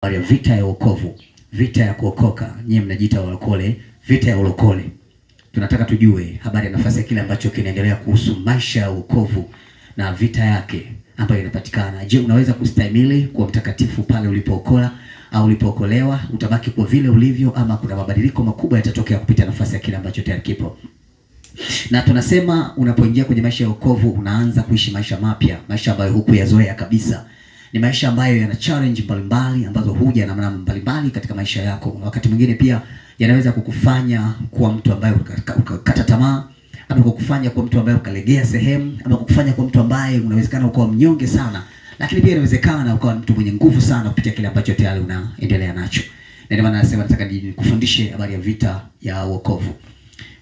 ya vita ya wokovu, vita ya kuokoka. Nyinyi mnajiita walokole, vita ya ulokole. Tunataka tujue habari ya nafasi ya kile ambacho kinaendelea kuhusu maisha ya wokovu na vita yake ambayo inapatikana. Je, unaweza kustahimili kuwa mtakatifu pale ulipookola au ulipookolewa? Utabaki kwa vile ulivyo, ama kuna mabadiliko makubwa yatatokea kupitia nafasi ya kile ambacho tayari kipo? Na tunasema unapoingia kwenye maisha ya wokovu unaanza kuishi maisha mapya, maisha ambayo hukuyazoea kabisa. Ni maisha ambayo yana challenge mbalimbali ambazo huja na namna mbalimbali katika maisha yako. Wakati mwingine pia yanaweza kukufanya kuwa mtu ambaye ukakata tamaa, ama kukufanya kuwa mtu ambaye ukalegea sehemu, ama kukufanya kuwa mtu ambaye unawezekana ukawa mnyonge sana, lakini pia inawezekana ukawa mtu mwenye nguvu sana kupitia kile ambacho tayari unaendelea nacho. Na ndio maana nasema nataka nikufundishe habari ya vita ya wokovu.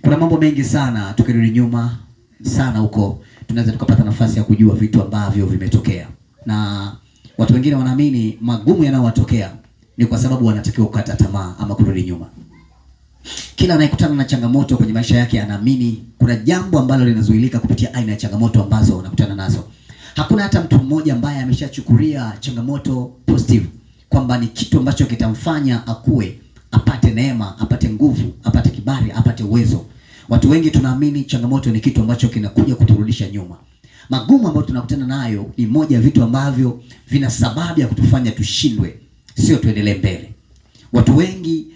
Kuna mambo mengi sana, tukirudi nyuma sana huko tunaweza tukapata nafasi ya kujua vitu ambavyo vimetokea. Na watu wengine wanaamini magumu yanayowatokea ni kwa sababu wanatakiwa kukata tamaa ama kurudi nyuma. Kila anayekutana na changamoto kwenye maisha yake anaamini kuna jambo ambalo linazuilika kupitia aina ya changamoto ambazo wanakutana nazo. Hakuna hata mtu mmoja ambaye ameshachukulia changamoto positive, kwamba ni kitu ambacho kitamfanya akue, apate neema, apate nguvu, apate kibali, apate uwezo. Watu wengi tunaamini changamoto ni kitu ambacho kinakuja kuturudisha nyuma. Magumu ambayo tunakutana nayo ni moja ya vitu ambavyo vina sababu ya kutufanya tushindwe, sio tuendelee mbele. Watu wengi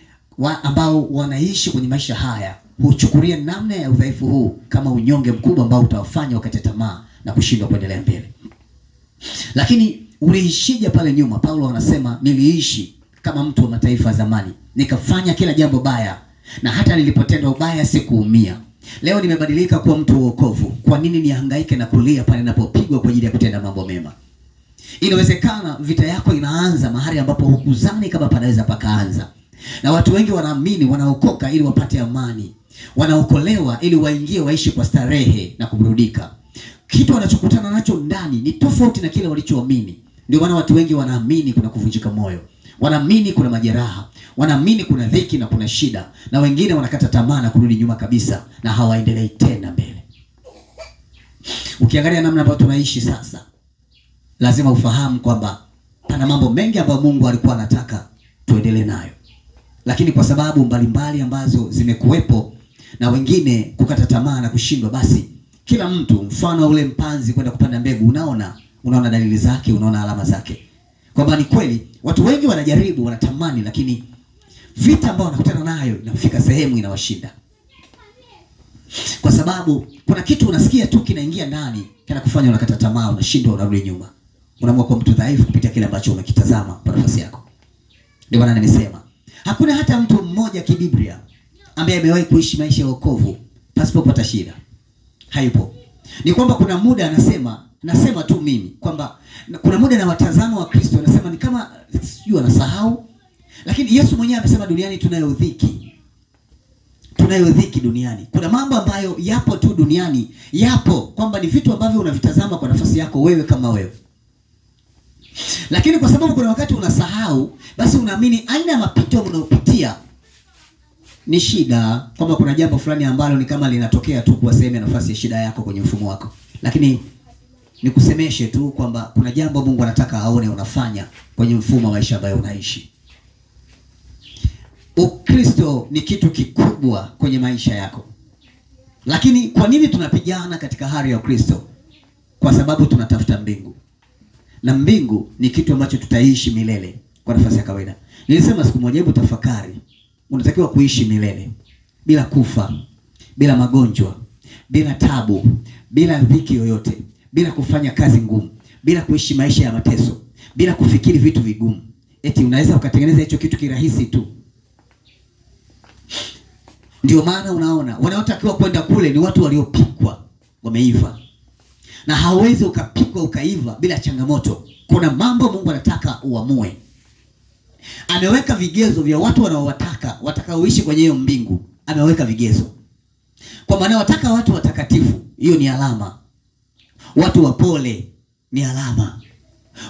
ambao wanaishi kwenye maisha haya huchukulia namna ya udhaifu huu kama unyonge mkubwa ambao utawafanya wakate tamaa na kushindwa kuendelea mbele. Lakini uliishije pale nyuma? Paulo anasema niliishi kama mtu wa mataifa zamani, nikafanya kila jambo baya, na hata nilipotenda ubaya sikuumia. Leo nimebadilika kuwa mtu wa wokovu. Kwa nini nihangaike na kulia pale ninapopigwa kwa ajili ya kutenda mambo mema? Inawezekana vita yako inaanza mahali ambapo hukuzani kama panaweza pakaanza. Na watu wengi wanaamini wanaokoka ili wapate amani, wanaokolewa ili waingie waishi kwa starehe na kuburudika. Kitu wanachokutana nacho ndani ni tofauti na kile walichoamini. Ndio maana watu wengi wanaamini kuna kuvunjika moyo, wanaamini kuna majeraha, wanaamini kuna dhiki na kuna shida, na wengine wanakata tamaa na kurudi nyuma kabisa na hawaendelei tena mbele. Ukiangalia namna ambayo tunaishi sasa, lazima ufahamu kwamba pana mambo mengi ambayo Mungu alikuwa anataka tuendelee nayo, lakini kwa sababu mbalimbali ambazo zimekuwepo na wengine kukata tamaa na kushindwa, basi kila mtu, mfano ule mpanzi kwenda kupanda mbegu, unaona dalili zake, unaona alama zake, kwamba ni kweli watu wengi wanajaribu, wanatamani, lakini vita ambayo wanakutana nayo inafika sehemu inawashinda. Kwa sababu kuna kitu unasikia tu kinaingia ndani, kana kufanya unakata tamaa, unashindwa, unarudi nyuma. Unaamua kuwa mtu dhaifu kupitia kile ambacho umekitazama kwa nafasi yako. Ndio maana nimesema hakuna hata mtu mmoja kibiblia ambaye amewahi kuishi maisha ya wokovu pasipo kupata shida. Hayupo. Ni kwamba kuna muda nasema tu mimi kwamba kuna muda na watazamo wa Kristo anasema ni kama sijui anasahau, lakini Yesu mwenyewe amesema duniani tunayo dhiki. Tunayo dhiki duniani. Kuna mambo ambayo yapo tu duniani, yapo kwamba ni vitu ambavyo unavitazama kwa nafasi yako wewe kama wewe. Lakini kwa sababu kuna wakati unasahau, basi unaamini aina ya mapito unayopitia ni shida, kwamba kuna jambo fulani ambalo ni kama linatokea tu kwa sehemu ya nafasi ya shida yako kwenye mfumo wako. Lakini nikusemeshe tu kwamba kuna jambo Mungu anataka aone unafanya kwenye mfumo wa maisha ambayo unaishi. Ukristo ni kitu kikubwa kwenye maisha yako. Lakini kwa nini tunapigana katika hali ya Ukristo? Kwa sababu tunatafuta mbingu. Na mbingu ni kitu ambacho tutaishi milele kwa nafasi ya kawaida. Nilisema siku moja, hebu tafakari, unatakiwa kuishi milele bila kufa, bila magonjwa, bila tabu, bila dhiki yoyote, bila kufanya kazi ngumu, bila kuishi maisha ya mateso, bila kufikiri vitu vigumu. Eti unaweza ukatengeneza hicho kitu kirahisi tu. Ndio maana unaona wanaotakiwa kwenda kule ni watu waliopikwa, wameiva. Na hauwezi ukapikwa ukaiva bila changamoto. Kuna mambo Mungu anataka uamue. Ameweka vigezo vya watu watakaoishi kwenye hiyo mbingu. Ameweka vigezo. Kwa maana wataka watu watakatifu, hiyo ni alama. Watu wapole ni alama.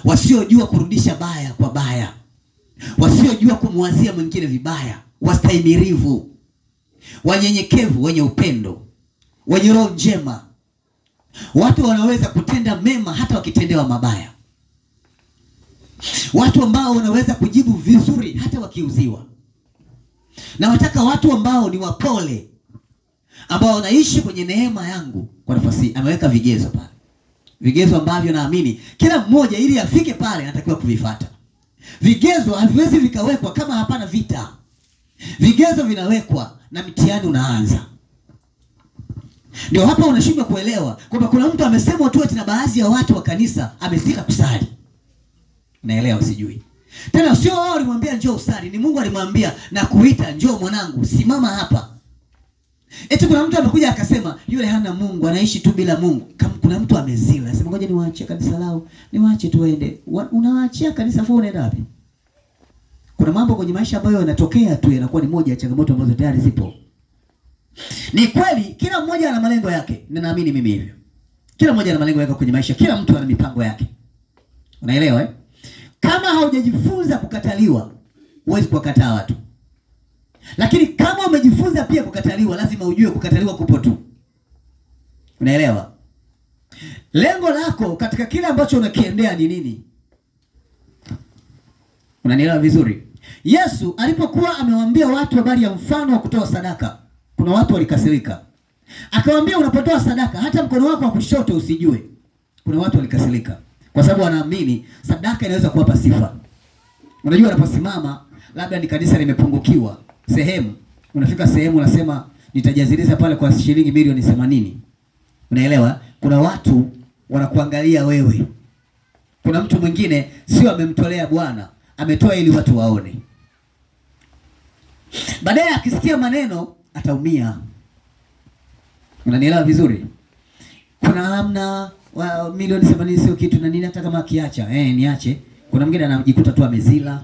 Wasiojua kurudisha baya kwa baya. Wasiojua kumwazia mwingine vibaya, wastahimilivu, wanyenyekevu, wenye upendo, wenye roho njema. Watu wanaweza kutenda mema hata wakitendewa mabaya. watu ambao wanaweza kujibu vizuri hata wakiuziwa. Na wataka watu ambao ni wapole, ambao wanaishi kwenye neema yangu. Kwa nafasi ameweka vigezo pale, vigezo ambavyo naamini kila mmoja ili afike pale anatakiwa kuvifuata. Vigezo haviwezi vikawekwa kama hapana vita. Vigezo vinawekwa na mtihani unaanza. Ndio hapa unashindwa kuelewa kwamba kuna mtu amesemwa tu ati na baadhi ya watu wa kanisa amesita kusali. Naelewa sijui. Tena sio wao walimwambia njoo usali, ni Mungu alimwambia na kuita njoo mwanangu, simama hapa. Eti kuna mtu amekuja akasema yule hana Mungu, anaishi tu bila Mungu. Kama kuna mtu amezila, sema ngoja niwaachie kanisa lao, niwaache tu waende. Unawaachia kanisa fao unaenda wapi? Kuna mambo kwenye maisha ambayo yanatokea tu yanakuwa ni moja ya changamoto ambazo tayari zipo. Ni kweli kila mmoja ana malengo yake. Ninaamini mimi hivyo. Kila mmoja ana malengo yake kwenye maisha, kila mtu ana mipango yake. Unaelewa eh? Kama haujajifunza kukataliwa, huwezi kuwakataa watu. Lakini kama umejifunza pia kukataliwa, lazima ujue kukataliwa kupo tu. Unaelewa? Lengo lako katika kile ambacho unakiendea ni nini? Unanielewa vizuri? Yesu alipokuwa amewaambia watu habari ya mfano wa kutoa sadaka, kuna watu walikasirika. Akawaambia unapotoa sadaka hata mkono wako wa kushoto usijue. Kuna watu walikasirika kwa sababu wanaamini sadaka inaweza kuwapa sifa. Unajua unaposimama labda ni kanisa limepungukiwa sehemu, unafika sehemu unasema nitajaziliza pale kwa shilingi milioni 80. Unaelewa? Kuna watu wanakuangalia wewe. Kuna mtu mwingine sio amemtolea Bwana, ametoa ili watu waone. Baadaye akisikia maneno ataumia. Unanielewa vizuri? Kuna namna milioni 80 sio kitu na nini, hata kama akiacha niache. Kuna mwingine anajikuta tu amezila,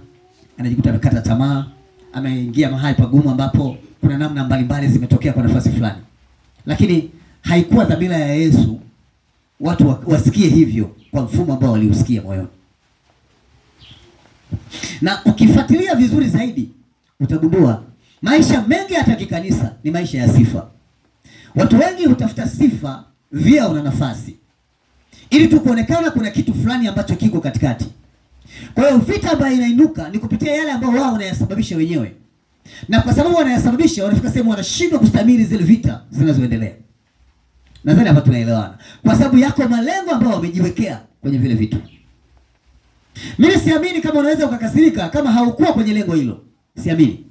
anajikuta amekata tamaa, ameingia mahali pagumu ambapo kuna namna mbalimbali zimetokea kwa nafasi fulani. Lakini haikuwa dhamira ya Yesu watu wasikie hivyo kwa mfumo ambao waliusikia moyoni. Na ukifuatilia vizuri zaidi utagundua maisha mengi hata kikanisa ni maisha ya sifa. Watu wengi hutafuta sifa, vyeo na nafasi ili tu kuonekana kuna kitu fulani ambacho kiko katikati. Kwa hiyo vita ambayo inainuka ni kupitia yale ambayo wao wanayasababisha wenyewe. Na kwa sababu wanayasababisha, wanafika sehemu wanashindwa kustahimili zile vita zinazoendelea. Nadhani hapa tunaelewana. Kwa sababu yako malengo ambayo wamejiwekea kwenye vile vitu. Mimi siamini kama unaweza ukakasirika kama haukuwa kwenye lengo hilo. Siamini.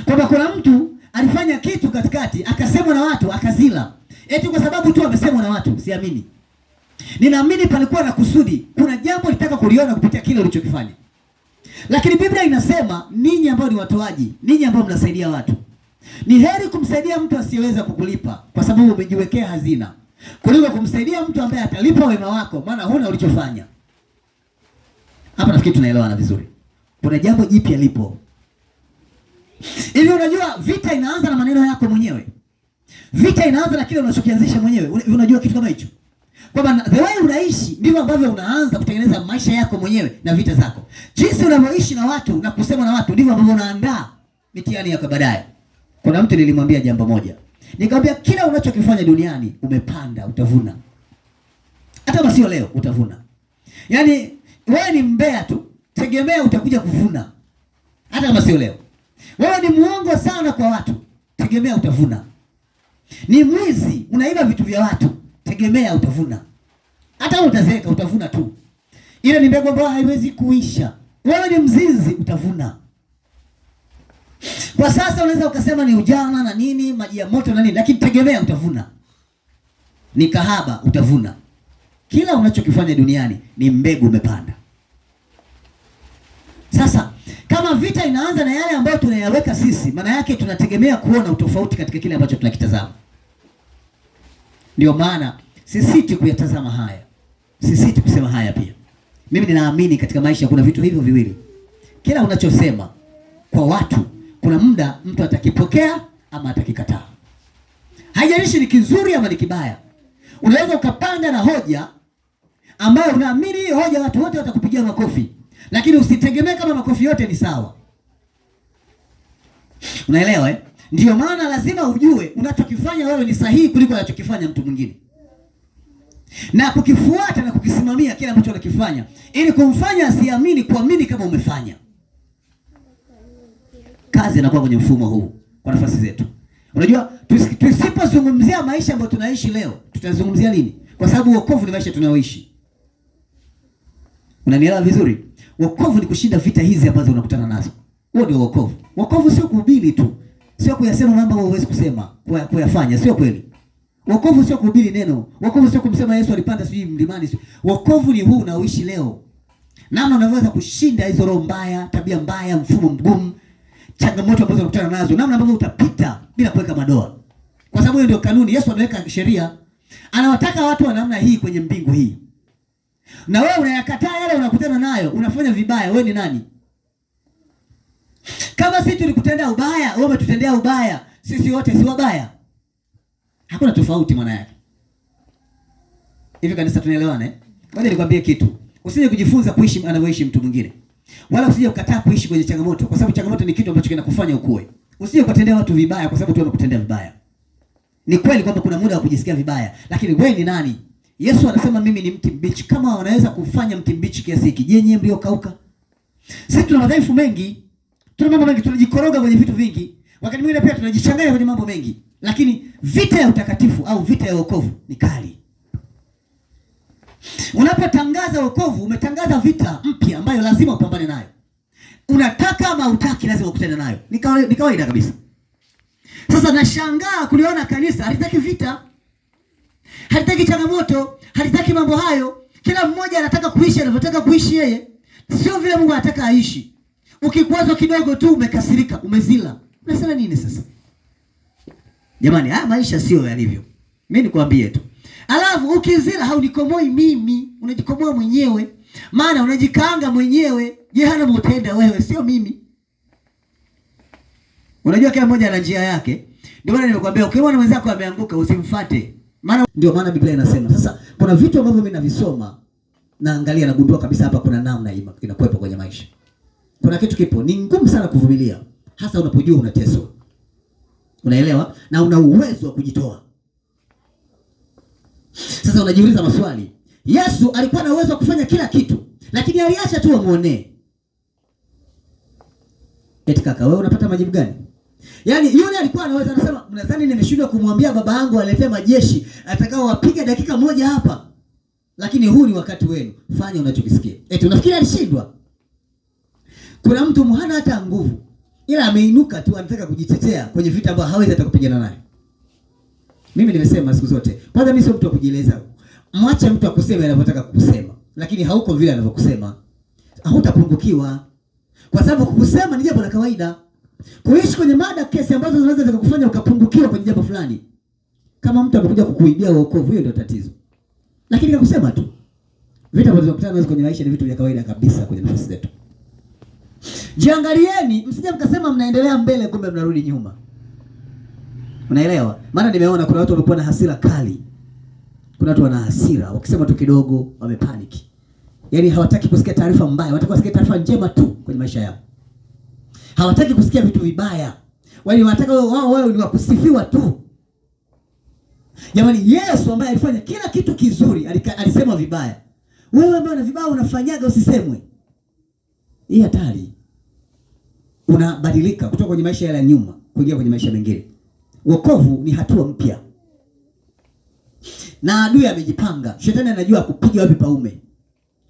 Kwamba kuna mtu alifanya kitu katikati, akasemwa na watu, akazila. Eti kwa sababu tu amesemwa na watu, siamini. Ninaamini palikuwa na kusudi. Kuna jambo litaka kuliona kupitia kile ulichokifanya. Lakini Biblia inasema ninyi ambao ni watoaji, ninyi ambao mnasaidia watu, ni heri kumsaidia mtu asiyeweza kukulipa kwa sababu umejiwekea hazina, kuliko kumsaidia mtu ambaye atalipa wema wako maana huna ulichofanya. Hapa nafikiri tunaelewana vizuri. Kuna jambo jipya lipo. Hivi unajua vita inaanza na maneno yako mwenyewe. Vita inaanza na kile unachokianzisha mwenyewe. Unajua kitu kama hicho? Kwamba the way unaishi ndivyo ambavyo unaanza kutengeneza maisha yako mwenyewe na vita zako. Jinsi unavyoishi na watu na kusema na watu ndivyo ambavyo unaandaa mitihani yako baadaye. Kuna mtu nilimwambia jambo moja. Nikamwambia kila unachokifanya duniani umepanda utavuna. Hata kama sio leo utavuna. Yaani wewe ni mbea tu, tegemea utakuja kuvuna. Hata kama sio leo. Wewe ni muongo sana kwa watu, tegemea utavuna. Ni mwizi, unaiba vitu vya watu, tegemea utavuna. Hata utazeeka utavuna tu. Ile ni mbegu ambayo haiwezi kuisha. Wewe ni mzinzi, utavuna. Kwa sasa unaweza ukasema ni ujana na nini, maji ya moto na nini, lakini tegemea utavuna. Ni kahaba, utavuna. Kila unachokifanya duniani ni mbegu umepanda. Sasa kama vita inaanza na yale ambayo tunayaweka sisi, maana yake tunategemea kuona utofauti katika kile ambacho tunakitazama. Ndio maana sisiti kuyatazama haya. Sisiti kusema haya pia. Mimi ninaamini katika maisha kuna vitu hivyo viwili. Kila unachosema kwa watu, kuna muda mtu atakipokea ama atakikataa. Haijalishi ni kizuri ama ni kibaya. Unaweza ukapanga na hoja ambayo unaamini hiyo hoja watu wote watakupigia makofi. Lakini usitegemee kama makofi yote ni sawa. Unaelewa eh? Ndio maana lazima ujue unachokifanya wewe ni sahihi kuliko anachokifanya mtu mwingine. na kukifuata na kukisimamia kile ambacho anakifanya, ili kumfanya asiamini kuamini kama umefanya. Kazi inakuwa kwenye mfumo huu kwa nafasi zetu. Unajua, tusipozungumzia maisha ambayo tunaishi leo, tutazungumzia lini? Kwa sababu wokovu ni maisha tunayoishi. Unanielewa vizuri? Wokovu ni kushinda vita hizi ambazo unakutana nazo. Huo ndio wokovu. Wokovu sio kuhubiri tu. Sio kuyasema mambo ambayo huwezi kusema, kuyafanya, sio kweli. Wokovu sio kuhubiri neno. Wokovu sio kumsema Yesu alipanda sijui mlimani. Wokovu ni huu unaoishi leo. Namna unaweza kushinda hizo roho mbaya, tabia mbaya, mfumo mgumu, changamoto ambazo unakutana nazo, namna ambavyo utapita bila kuweka madoa. Kwa sababu hiyo ndio kanuni. Yesu ameweka sheria. Anawataka watu wa namna hii kwenye mbingu hii. Na wewe unayakataa yale unakutana nayo, unafanya vibaya, wewe ni nani? Kama sisi tulikutendea ubaya, wewe umetutendea ubaya, sisi wote si wabaya. Hakuna tofauti maana yake. Hivi kanisa tunaelewana eh? Ngoja nikwambie kitu. Usije kujifunza kuishi anavyoishi mtu mwingine. Wala usije kukataa kuishi kwenye changamoto, kwa sababu changamoto ni kitu ambacho kinakufanya ukue. Usije kutendea watu vibaya kwa sababu tu wamekutendea vibaya. Ni kweli kwamba kuna muda wa kujisikia vibaya, lakini wewe ni nani? Yesu anasema mimi ni mti mbichi. Kama wanaweza kufanya mti mbichi kiasi hiki, je, nyinyi mliokauka? Sisi tuna madhaifu mengi. Tuna mambo mengi, tunajikoroga kwenye vitu vingi. Wakati mwingine pia tunajichanganya kwenye mambo mengi. Lakini vita ya utakatifu au vita ya wokovu ni kali. Unapotangaza wokovu, umetangaza vita mpya ambayo lazima upambane nayo. Unataka ama hutaki, lazima ukutane nayo. Ni kawaida kabisa. Sasa nashangaa kuliona kanisa halitaki vita, halitaki changamoto, halitaki mambo hayo. Kila mmoja anataka kuishi anavyotaka kuishi yeye, sio vile Mungu anataka aishi. Ukikwazwa kidogo tu umekasirika, umezila. Unasema nini sasa? Jamani, haya maisha sio yalivyo. Mimi nikwambie tu. Alafu ukizila haunikomoi mimi, unajikomoa mwenyewe. Maana unajikaanga mwenyewe, jehanamu utaenda wewe, sio mimi. Unajua kila mmoja ana njia yake. Ndio maana nimekwambia ukiona mwenzako ameanguka usimfuate. Ndio maana Biblia inasema. Sasa kuna vitu ambavyo mimi navisoma, naangalia nagundua kabisa hapa kuna namna inakuwepo kwenye maisha. Kuna kitu kipo, ni ngumu sana kuvumilia, hasa unapojua unateswa. Unaelewa? Na una uwezo wa kujitoa. Sasa unajiuliza maswali. Yesu alikuwa na uwezo wa kufanya kila kitu, lakini aliacha tu wamuonee. Eti kaka, wewe unapata majibu gani? Yaani yule alikuwa anaweza anasema, mnadhani nimeshindwa kumwambia baba yangu aletee majeshi atakao wapiga dakika moja hapa? Lakini huu ni wakati wenu. Fanya unachokisikia. Eti unafikiri alishindwa? Kuna mtu hana hata nguvu, ila ameinuka tu anataka kujitetea kwenye vita ambavyo hawezi hata kupigana naye. Mimi nimesema siku zote, kwanza mimi sio mtu wa kujieleza. Mwache mtu akuseme anavyotaka kusema, lakini hauko vile anavyokusema, hautapungukiwa. Kwa sababu kukusema ni jambo la kawaida. Kuishi kwenye mada kesi ambazo zinaweza kukufanya ukapungukiwa kwenye jambo fulani. Kama mtu amekuja kukuibia wokovu, hiyo ndio tatizo. Lakini kakusema tu. Vitu ambavyo tunakutana nazo kwenye maisha ni vitu vya kawaida kabisa kwenye nafasi zetu. Jiangalieni, msije mkasema mnaendelea mbele kumbe mnarudi nyuma. Unaelewa? Maana nimeona kuna watu wamekuwa na hasira kali. Kuna watu wana hasira, wakisema tu kidogo wamepanic. Yaani hawataki kusikia taarifa mbaya, wanataka kusikia taarifa njema tu kwenye maisha yao. Hawataki kusikia vitu vibaya. Wao wanataka wao ni wakusifiwa tu. Jamani, Yesu ambaye alifanya kila kitu kizuri, alisema vibaya. Wewe ambaye una vibaya unafanyaga usisemwe. Hii hatari. Unabadilika kutoka kwenye maisha ya nyuma kuingia kwenye maisha mengine. Wokovu ni hatua mpya. Na adui amejipanga. Shetani anajua kupiga wapi paume.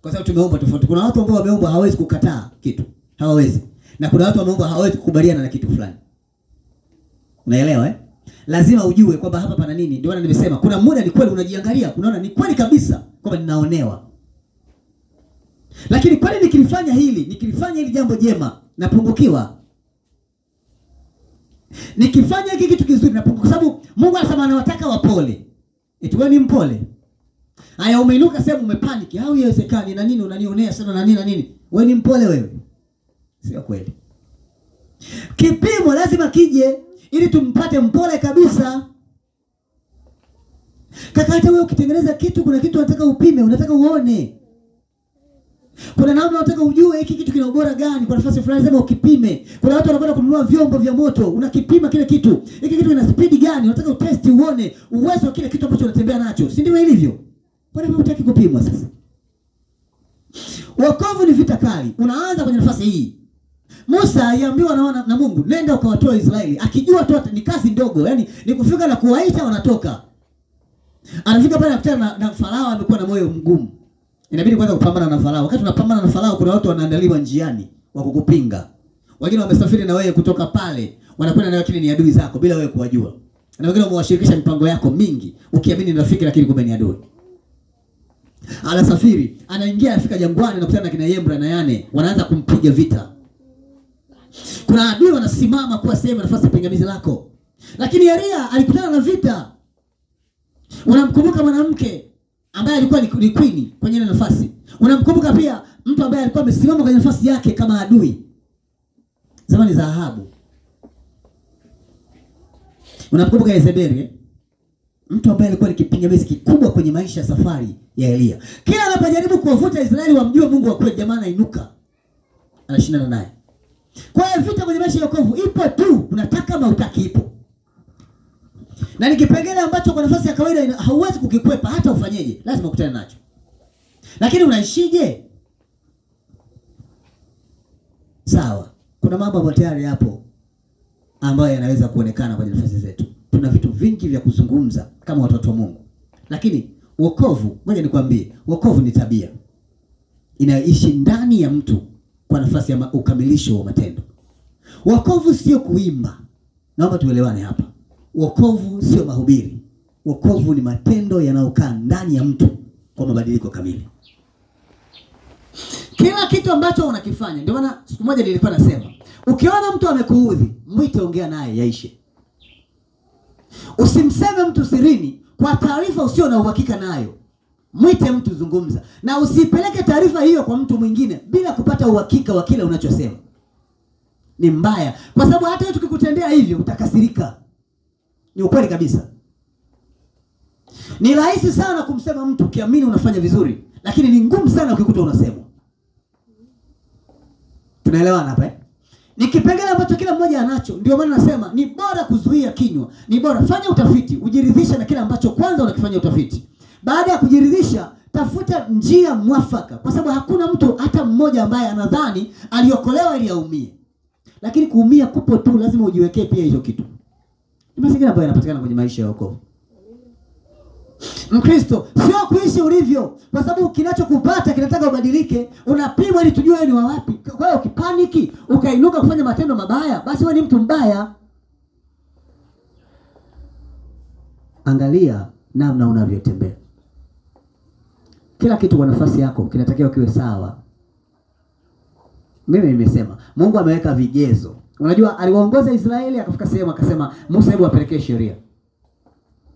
Kwa sababu tumeomba tofauti. Kuna watu ambao wameomba hawawezi kukataa kitu. Hawawezi. Na kuna watu wameomba hawawezi kukubaliana na kitu fulani. Unaelewa eh? Lazima ujue kwamba hapa pana nini. Ndio maana nimesema kuna muda ni kweli unajiangalia, unaona ni kweli kabisa kwamba ninaonewa. Lakini kwani nikilifanya hili jambo jema napungukiwa. Nikifanya hiki kitu kizuri napungukiwa, kwa sababu Mungu anasema anawataka wapole. Eti wewe ni mpole. Haya, umeinuka sema umepanic, au haiwezekani na nini unanionea sana na nini na nini? Wewe ni mpole wewe. Sio kweli. Kipimo lazima kije ili tumpate mpole kabisa. Kaka, hata wewe ukitengeneza kitu, kuna kitu unataka upime, unataka uone. Kuna namna unataka ujue hiki kitu kina ubora gani kwa nafasi fulani, lazima ukipime. Kuna watu wanakwenda kununua vyombo vya moto, unakipima kile kitu. Hiki kitu kina speed gani, unataka utesti uone uwezo wa kile kitu ambacho unatembea nacho. Si ndio ilivyo? Kwa nini hutaki kupimwa sasa? Wokovu ni vita kali. Unaanza kwenye nafasi hii. Musa aliambiwa na Mungu, nenda ukawatoa Israeli. Akijua tu ni kazi ndogo, yani ni kufika na kuwaita wanatoka. Anafika pale akutana na Farao, amekuwa na moyo mgumu. Inabidi kwanza kupambana na Farao. Wakati unapambana na Farao, kuna watu wanaandaliwa njiani wa kukupinga. Wengine wamesafiri na wewe kutoka pale, wanakwenda na lakini ni adui zako bila wewe kuwajua. Na wengine wamewashirikisha mipango yako mingi, ukiamini ni rafiki lakini kumbe ni adui. Anasafiri, anaingia, afika jangwani na kukutana na kina Yembra na Yane, wanaanza kumpiga vita. Kuna adui wanasimama kuwa sehemu nafasi pingamizi lako. Lakini Elia alikutana na vita. Unamkumbuka mwanamke ambaye alikuwa ni queen kwenye ile nafasi. Unamkumbuka pia mtu ambaye alikuwa amesimama kwenye nafasi yake kama adui. Zamani za Ahabu. Unamkumbuka Yezebeli, mtu ambaye alikuwa ni kipingamizi kikubwa kwenye maisha ya safari ya Elia. Kila anapojaribu kuwavuta Israeli wamjue Mungu wa kweli, jamaa anainuka, anashindana naye. Kwa hiyo vita kwenye maisha ya wokovu ipo tu, unataka kama utaki ipo. Na ni kipengele ambacho kwa nafasi ya kawaida hauwezi kukikwepa, hata ufanyeje, lazima ukutane nacho. Lakini unaishije? Sawa, kuna mambo ambayo tayari hapo ambayo yanaweza kuonekana kwenye nafasi zetu. Tuna vitu vingi vya kuzungumza kama watoto wa Mungu. Lakini wokovu, ngoja nikwambie, wokovu ni tabia inayoishi ndani ya mtu kwa nafasi ya ukamilisho wa matendo. Wokovu sio kuimba. Naomba tuelewane hapa. Wokovu sio mahubiri. Wokovu ni matendo yanayokaa ndani ya mtu kwa mabadiliko kamili. Kila kitu ambacho unakifanya, ndio maana siku moja nilikuwa nasema, ukiona mtu amekuudhi, mwite, ongea naye yaishe. Usimseme mtu sirini kwa taarifa usio na uhakika nayo. Mwite mtu, zungumza. Na usipeleke taarifa hiyo kwa mtu mwingine bila kupata uhakika wa kile unachosema. Ni mbaya, kwa sababu hata wewe tukikutendea hivyo utakasirika. Ni ukweli kabisa. Ni rahisi sana kumsema mtu ukiamini unafanya vizuri, lakini ni ngumu sana ukikuta unasema. Tunaelewana hapa eh? Ni kipengele ambacho kila mmoja anacho. Ndio maana nasema ni bora kuzuia kinywa. Ni bora fanya utafiti, ujiridhishe na kile ambacho kwanza unakifanya utafiti. Baada ya kujiridhisha, tafuta njia mwafaka, kwa sababu hakuna mtu hata mmoja ambaye anadhani aliokolewa ili aumie. Lakini kuumia kupo tu, lazima ujiwekee pia hiyo kitu. Ni mazingira ambayo yanapatikana kwenye maisha ya wokovu. Mkristo sio kuishi ulivyo, kwa sababu kinachokupata kinataka ubadilike. Unapimwa ili tujue ni wa wapi. Kwa hiyo ukipaniki, ukainuka kufanya matendo mabaya, basi wewe ni mtu mbaya. Angalia namna unavyotembea. Kila kitu kwa nafasi yako kinatakiwa kiwe sawa. Mimi nimesema Mungu ameweka vigezo. Unajua aliwaongoza Israeli, akafika sehemu akasema, Musa, hebu apelekee sheria.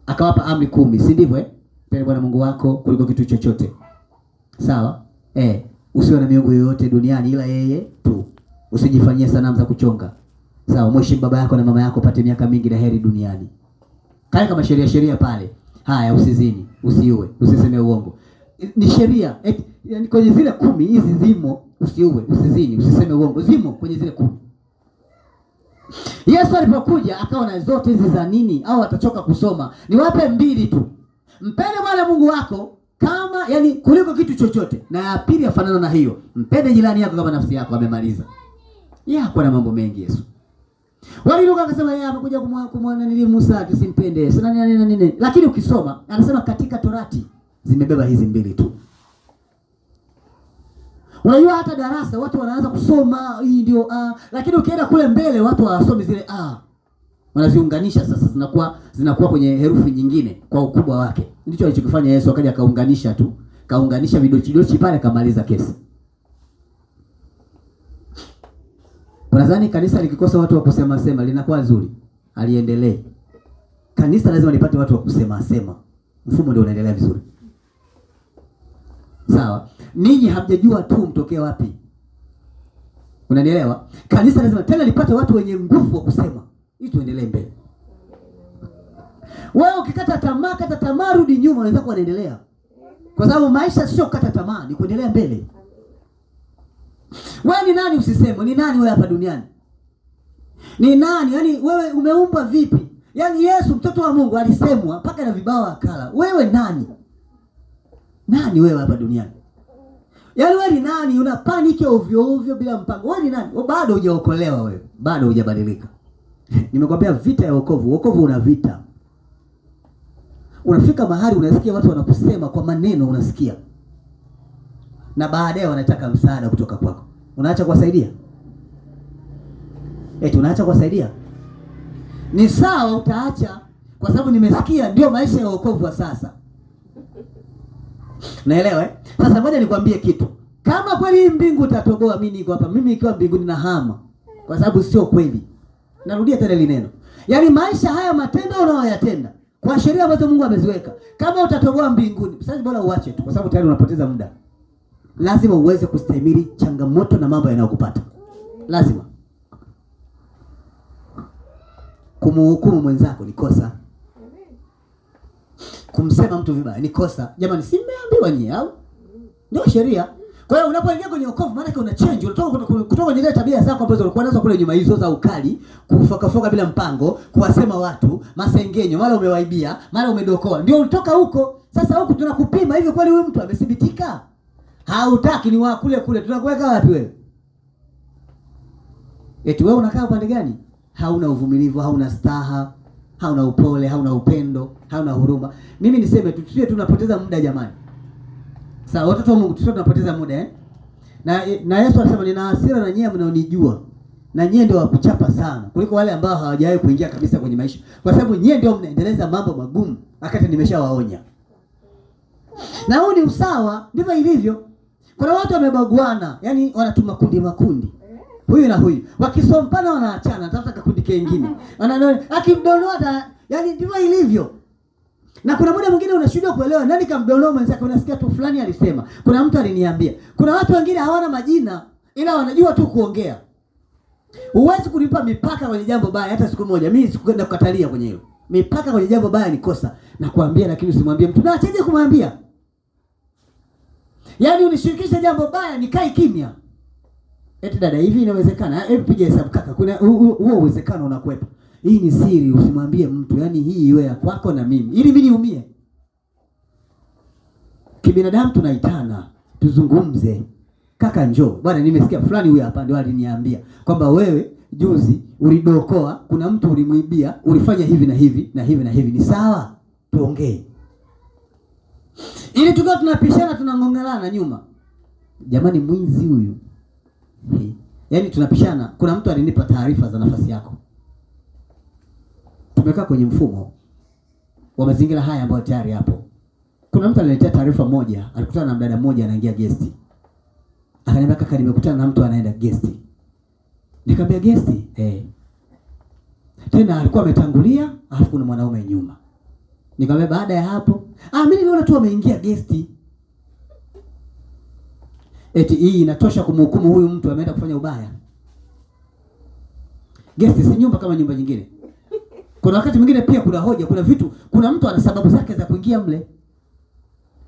Akawapa amri 10, si ndivyo eh? Penda Bwana Mungu wako kuliko kitu chochote. Sawa? Usiwe na miungu yoyote duniani ila yeye tu. Usijifanyie sanamu za kuchonga. Sawa, mheshimu baba yako na mama yako, pate miaka mingi na heri duniani. Kale kama sheria pale. Haya, usizini, usiue, usiseme uongo. Ni sheria. Yaani kwenye zile 10 hizi zimo, usiue, usizini, usiseme uongo. Zimo kwenye zile 10. Yesu alipokuja akawa na zote hizi za nini, au atachoka kusoma? Niwape 2 tu. Mpende Bwana Mungu wako kama, yani kuliko kitu chochote, na ya pili afanana na hiyo, mpende jirani yako kama nafsi yako. Amemaliza. Kwa na mambo mengi Yesu. Waliruka akasema yeye amekuja kumwona nili Musa tusimpende Yesu nini. Lakini ukisoma anasema katika Torati zimebeba hizi 2 tu. Unajua hata darasa watu wanaanza kusoma hii ndio lakini ukienda kule mbele watu hawasomi zile wanaziunganisha sasa, zinakuwa kwenye herufi nyingine kwa ukubwa wake. Ndicho alichokifanya Yesu, akaja kaunganisha tu, kaunganisha vidochi pale, kamaliza kesi. Unadhani kanisa likikosa watu wa kusema sema linakuwa nzuri? Aliendelee. Kanisa lazima lipate watu wa kusema sema, mfumo ndio unaendelea vizuri. Sawa? Ninyi hamjajua tu mtokee wapi. Unanielewa? Kanisa lazima tena lipate watu wenye nguvu wa kusema ili tuendelee mbele. Wewe ukikata tamaa, rudi nyuma, unaweza kuendelea. Kwa sababu maisha sio kukata tamaa, ni kuendelea mbele. Wewe ni nani usiseme? Ni nani wewe hapa duniani? Ni nani? Yaani wewe umeumbwa vipi? Yaani Yesu mtoto wa Mungu alisemwa mpaka na vibao akala. Wewe nani? Nani wewe hapa duniani? Yaani wewe ni nani? Una paniki ovyo ovyo bila mpango. Wewe ni nani? Bado hujaokolewa wewe. Bado hujabadilika. Nimekwambia vita ya wokovu. Wokovu una vita. Unafika mahali unasikia watu wanakusema kwa maneno unasikia. Na baadaye wanataka msaada kutoka kwako. Unaacha kuwasaidia? Unaacha kuwasaidia? Ni sawa utaacha kwa sababu nimesikia ndio maisha ya wokovu wa sasa. Naelewa eh? Sasa ngoja nikwambie kitu. Kama kweli mbingu utatoboa, mimi niko hapa. Mimi ikiwa mbinguni na hama. Kwa sababu sio kweli. Narudia tena ile neno. Yaani maisha haya matendo unayoyatenda kwa sheria ambazo Mungu ameziweka, kama utatoboa mbinguni, sasa bora uache tu kwa sababu tayari unapoteza muda. Lazima uweze kustahimili changamoto na mambo yanayokupata. Lazima. Kumhukumu mwenzako ni kosa. Kumsema mtu vibaya ni kosa. Jamani, si mmeambiwa nyie au? Ndio sheria. Kwa hiyo unapoingia kwenye wokovu maana yake una change, unatoka kutoka kwenye ile tabia zako ambazo ulikuwa nazo kule nyuma, hizo za ukali, kufoka bila mpango, kuwasema watu, masengenyo, mara umewaibia, mara umedokoa. Ndio ulitoka huko. Sasa huku tunakupima hivi, kweli huyu mtu amethibitika? Hautaki, ni wa kule kule. Tunakuweka wapi wewe? Wewe unakaa upande gani? Hauna uvumilivu, hauna staha, hauna upole, hauna upendo, hauna huruma. Mimi niseme tu, tusiwe tunapoteza muda jamani. Sasa watoto wa Mungu, tusiwe tunapoteza muda eh? Na Yesu anasema nina hasira na nyie mnaonijua. Na nyie ndio wakuchapa sana kuliko wale ambao hawajawahi kuingia kabisa kwenye maisha. Kwa sababu nyie ndio mnaendeleza mambo magumu wakati nimeshawaonya. Na huu ni usawa, ndivyo ilivyo. Kuna watu wamebaguana, yani wanatuma makundi. Huyu na huyu. Wakisompana wanaachana, tafuta kundi kingine. Akimdonoa, yani ndivyo ilivyo. Na kuna muda mwingine unashindwa kuelewa nani kamdonoa mwenzake, unasikia tu fulani alisema. Kuna mtu aliniambia. Kuna watu wengine hawana majina ila wanajua tu kuongea. Huwezi kulipa mipaka kwenye jambo baya hata siku moja. Mimi sikuenda kukatalia kwenye hilo. Mipaka kwenye jambo baya ni kosa. Na kuambia lakini usimwambie mtu. Na achaje kumwambia? Yaani unishirikisha jambo baya nikae kimya. Dada, hivi inawezekana? Hebu piga hesabu kaka. Kuna huo uwezekano unakuwepo. Hii ni siri, usimwambie mtu. Yaani hii iwe ya kwako na mimi. Ili mimi niumie. Kibinadamu tunaitana, tuzungumze. Kaka njoo. Bwana nimesikia fulani huyu hapa ndio aliniambia kwamba wewe juzi ulidokoa, kuna mtu ulimuibia, ulifanya hivi na hivi na hivi na hivi. Ni sawa? Tuongee. Ili tukao tunapishana tunangongelana nyuma. Jamani mwizi huyu. Yaani tunapishana, kuna mtu alinipa taarifa za nafasi yako. Tumekaa kwenye mfumo wa mazingira haya ambayo tayari hapo. Kuna mtu aliniletea taarifa moja, alikutana na mdada mmoja anaingia guest. Akaniambia kaka, nimekutana na mtu anaenda guest. Nikamwambia guest? Tena alikuwa ametangulia, alafu kuna mwanaume nyuma. Nikamwambia baada ya hapo, mimi niliona tu ameingia guest. Hii inatosha kumhukumu huyu mtu ameenda kufanya ubaya. Guest si nyumba kama nyumba nyingine. Kuna wakati mwingine pia kuna hoja, kuna vitu, kuna mtu ana sababu zake za kuingia mle.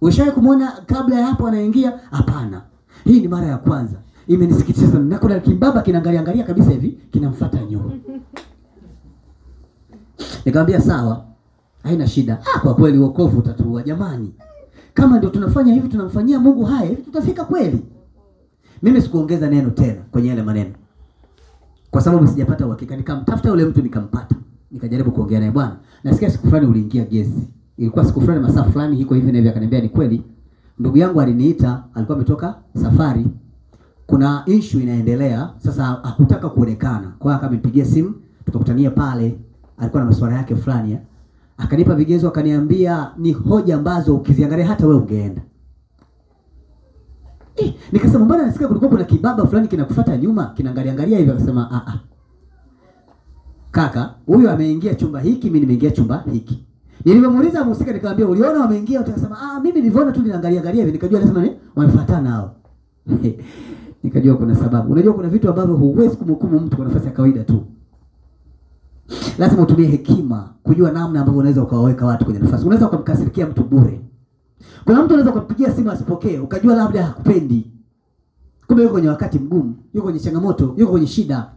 Ushawahi kumuona kabla ya hapo anaingia? Hapana. Hii ni mara ya kwanza. Imenisikitisha sana. Na kuna kimbaba kinaangalia kabisa hivi, kinamfuata nyuma. Nikamwambia sawa, haina shida. Kwa kweli wokovu utatua jamani. Kama ndio tunafanya hivi, tunamfanyia Mungu haya, hivi tutafika kweli. Mimi sikuongeza neno tena kwenye yale maneno. Kwa sababu sijapata uhakika. Nikamtafuta yule mtu nikampata. Nikajaribu kuongea naye, bwana, nasikia siku fulani uliingia gesi. Ilikuwa siku fulani masaa fulani hiko hivi na hivi. Akaniambia ni kweli. Ndugu yangu aliniita, alikuwa ametoka safari. Kuna issue inaendelea, sasa hakutaka kuonekana. Kwa hiyo akanipigia simu, tukakutania pale. Alikuwa na masuala yake fulani. Akanipa vigezo, akaniambia ni hoja ambazo ukiziangalia hata wewe ungeenda. Nikasema mbona nasikia kulikuwa kuna kibaba fulani kinakufuata nyuma, kinaangalia hivi. Akasema kaka, huyu ameingia chumba hiki, mimi nimeingia chumba hiki. Nilipomuuliza mhusika nikamwambia uliona wameingia? Utasema mimi niliona tu ninaangalia hivi, nikajua lazima wamefuatana hao. Nikajua kuna sababu. Unajua kuna vitu ambavyo huwezi kumhukumu mtu kwa nafasi ya kawaida tu. Lazima utumie hekima kujua namna ambavyo unaweza ukawaweka watu kwenye nafasi. Unaweza ukamkasirikia mtu bure. Kuna mtu unaweza kumpigia simu asipokee, ukajua labda hakupendi. Kumbe yuko kwenye wakati mgumu, yuko kwenye changamoto, yuko kwenye shida.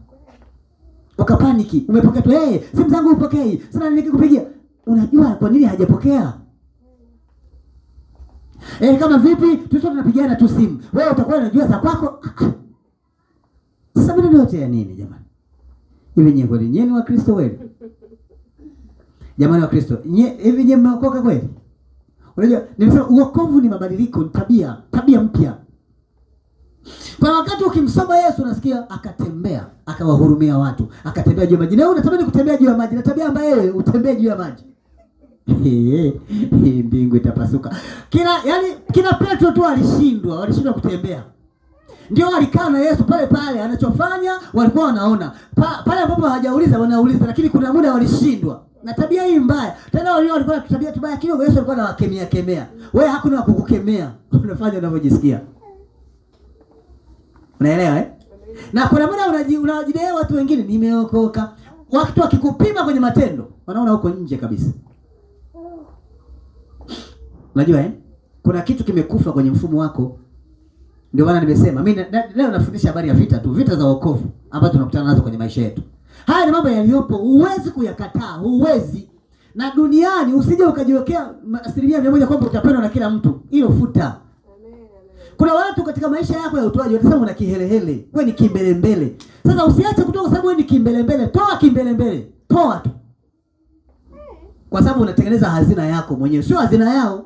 Ukapaniki, umepokea tu, simu zangu upokei. Sasa nikikupigia, unajua kwa nini hajapokea? Kama vipi? Tuso tunapigana tu simu. Wewe utakuwa unajua za kwako. Sasa maneno yote ya nini jamani? Hivi nyewe kweli nyewe ni wa Kristo kweli? Jamani wa Kristo, hivi nyewe mmeokoka kweli? Unajua, nimesema uokovu ni mabadiliko, ni tabia mpya. Kwa wakati ukimsoma Yesu unasikia akatembea, akawahurumia watu, akatembea juu ya maji. Na wewe unatamani kutembea juu ya maji, na tabia ambayo wewe utembee juu ya maji. Mbingu itapasuka. Kila Petro tu walishindwa kutembea. Ndio walikaa na Yesu pale anachofanya walikuwa wanaona. Pale ambapo hawajauliza wanauliza, lakini kuna muda walishindwa. Na tabia hii mbaya. Tena walikuwa na tabia mbaya kidogo, Yesu alikuwa anawakemea. Wewe hakuna wa kukukemea. Unafanya unavyojisikia. Unaelewa eh? Na kuna muda unajidai watu wengine nimeokoka. Wakati wakikupima kwenye matendo, wanaona huko nje kabisa. Unajua eh? Kuna kitu kimekufa kwenye mfumo wako. Ndio maana nimesema mimi leo nafundisha habari ya vita za wokovu ambazo tunakutana nazo kwenye maisha yetu. Haya ni mambo yaliyopo, huwezi kuyakataa, huwezi. Na duniani usije ukajiwekea 100% kwamba utapendwa na kila mtu. Hilo futa. Kuna watu katika maisha yako ya utoaji watasema una kihelehele, wewe ni kimbelembele. Sasa usiache kutoka sababu wewe ni kimbelembele, toa kimbelembele, toa tu. Kwa sababu unatengeneza hazina yako mwenyewe, sio hazina yao.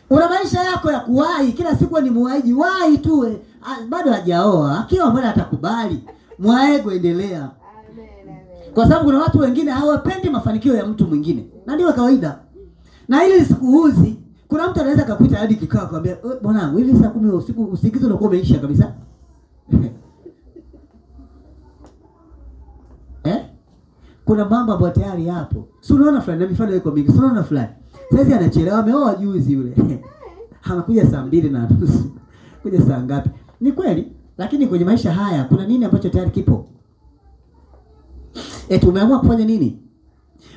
Una maisha yako ya kuwahi, kila siku ni muwaiji, wahi tu. Bado hajaoa, akiwa mbona atakubali. Mwaego endelea. Kwa sababu kuna watu wengine hawapendi mafanikio ya mtu mwingine. Na ndio kawaida. Na ile sikuuzi, kuna mtu anaweza kukuita hadi kikao akwambia, "Bwanangu, hivi saa 10 usiku usikizo unakuwa umeisha kabisa." Kuna mambo ambayo tayari hapo. Si unaona fulani na mifano iko mingi. Si unaona fulani. Sasa anachelewa, ameoa juzi yule. Anakuja saa 2:30. Kuja saa ngapi? Ni kweli, lakini kwenye maisha haya kuna nini ambacho tayari kipo? Tumeamua kufanya nini?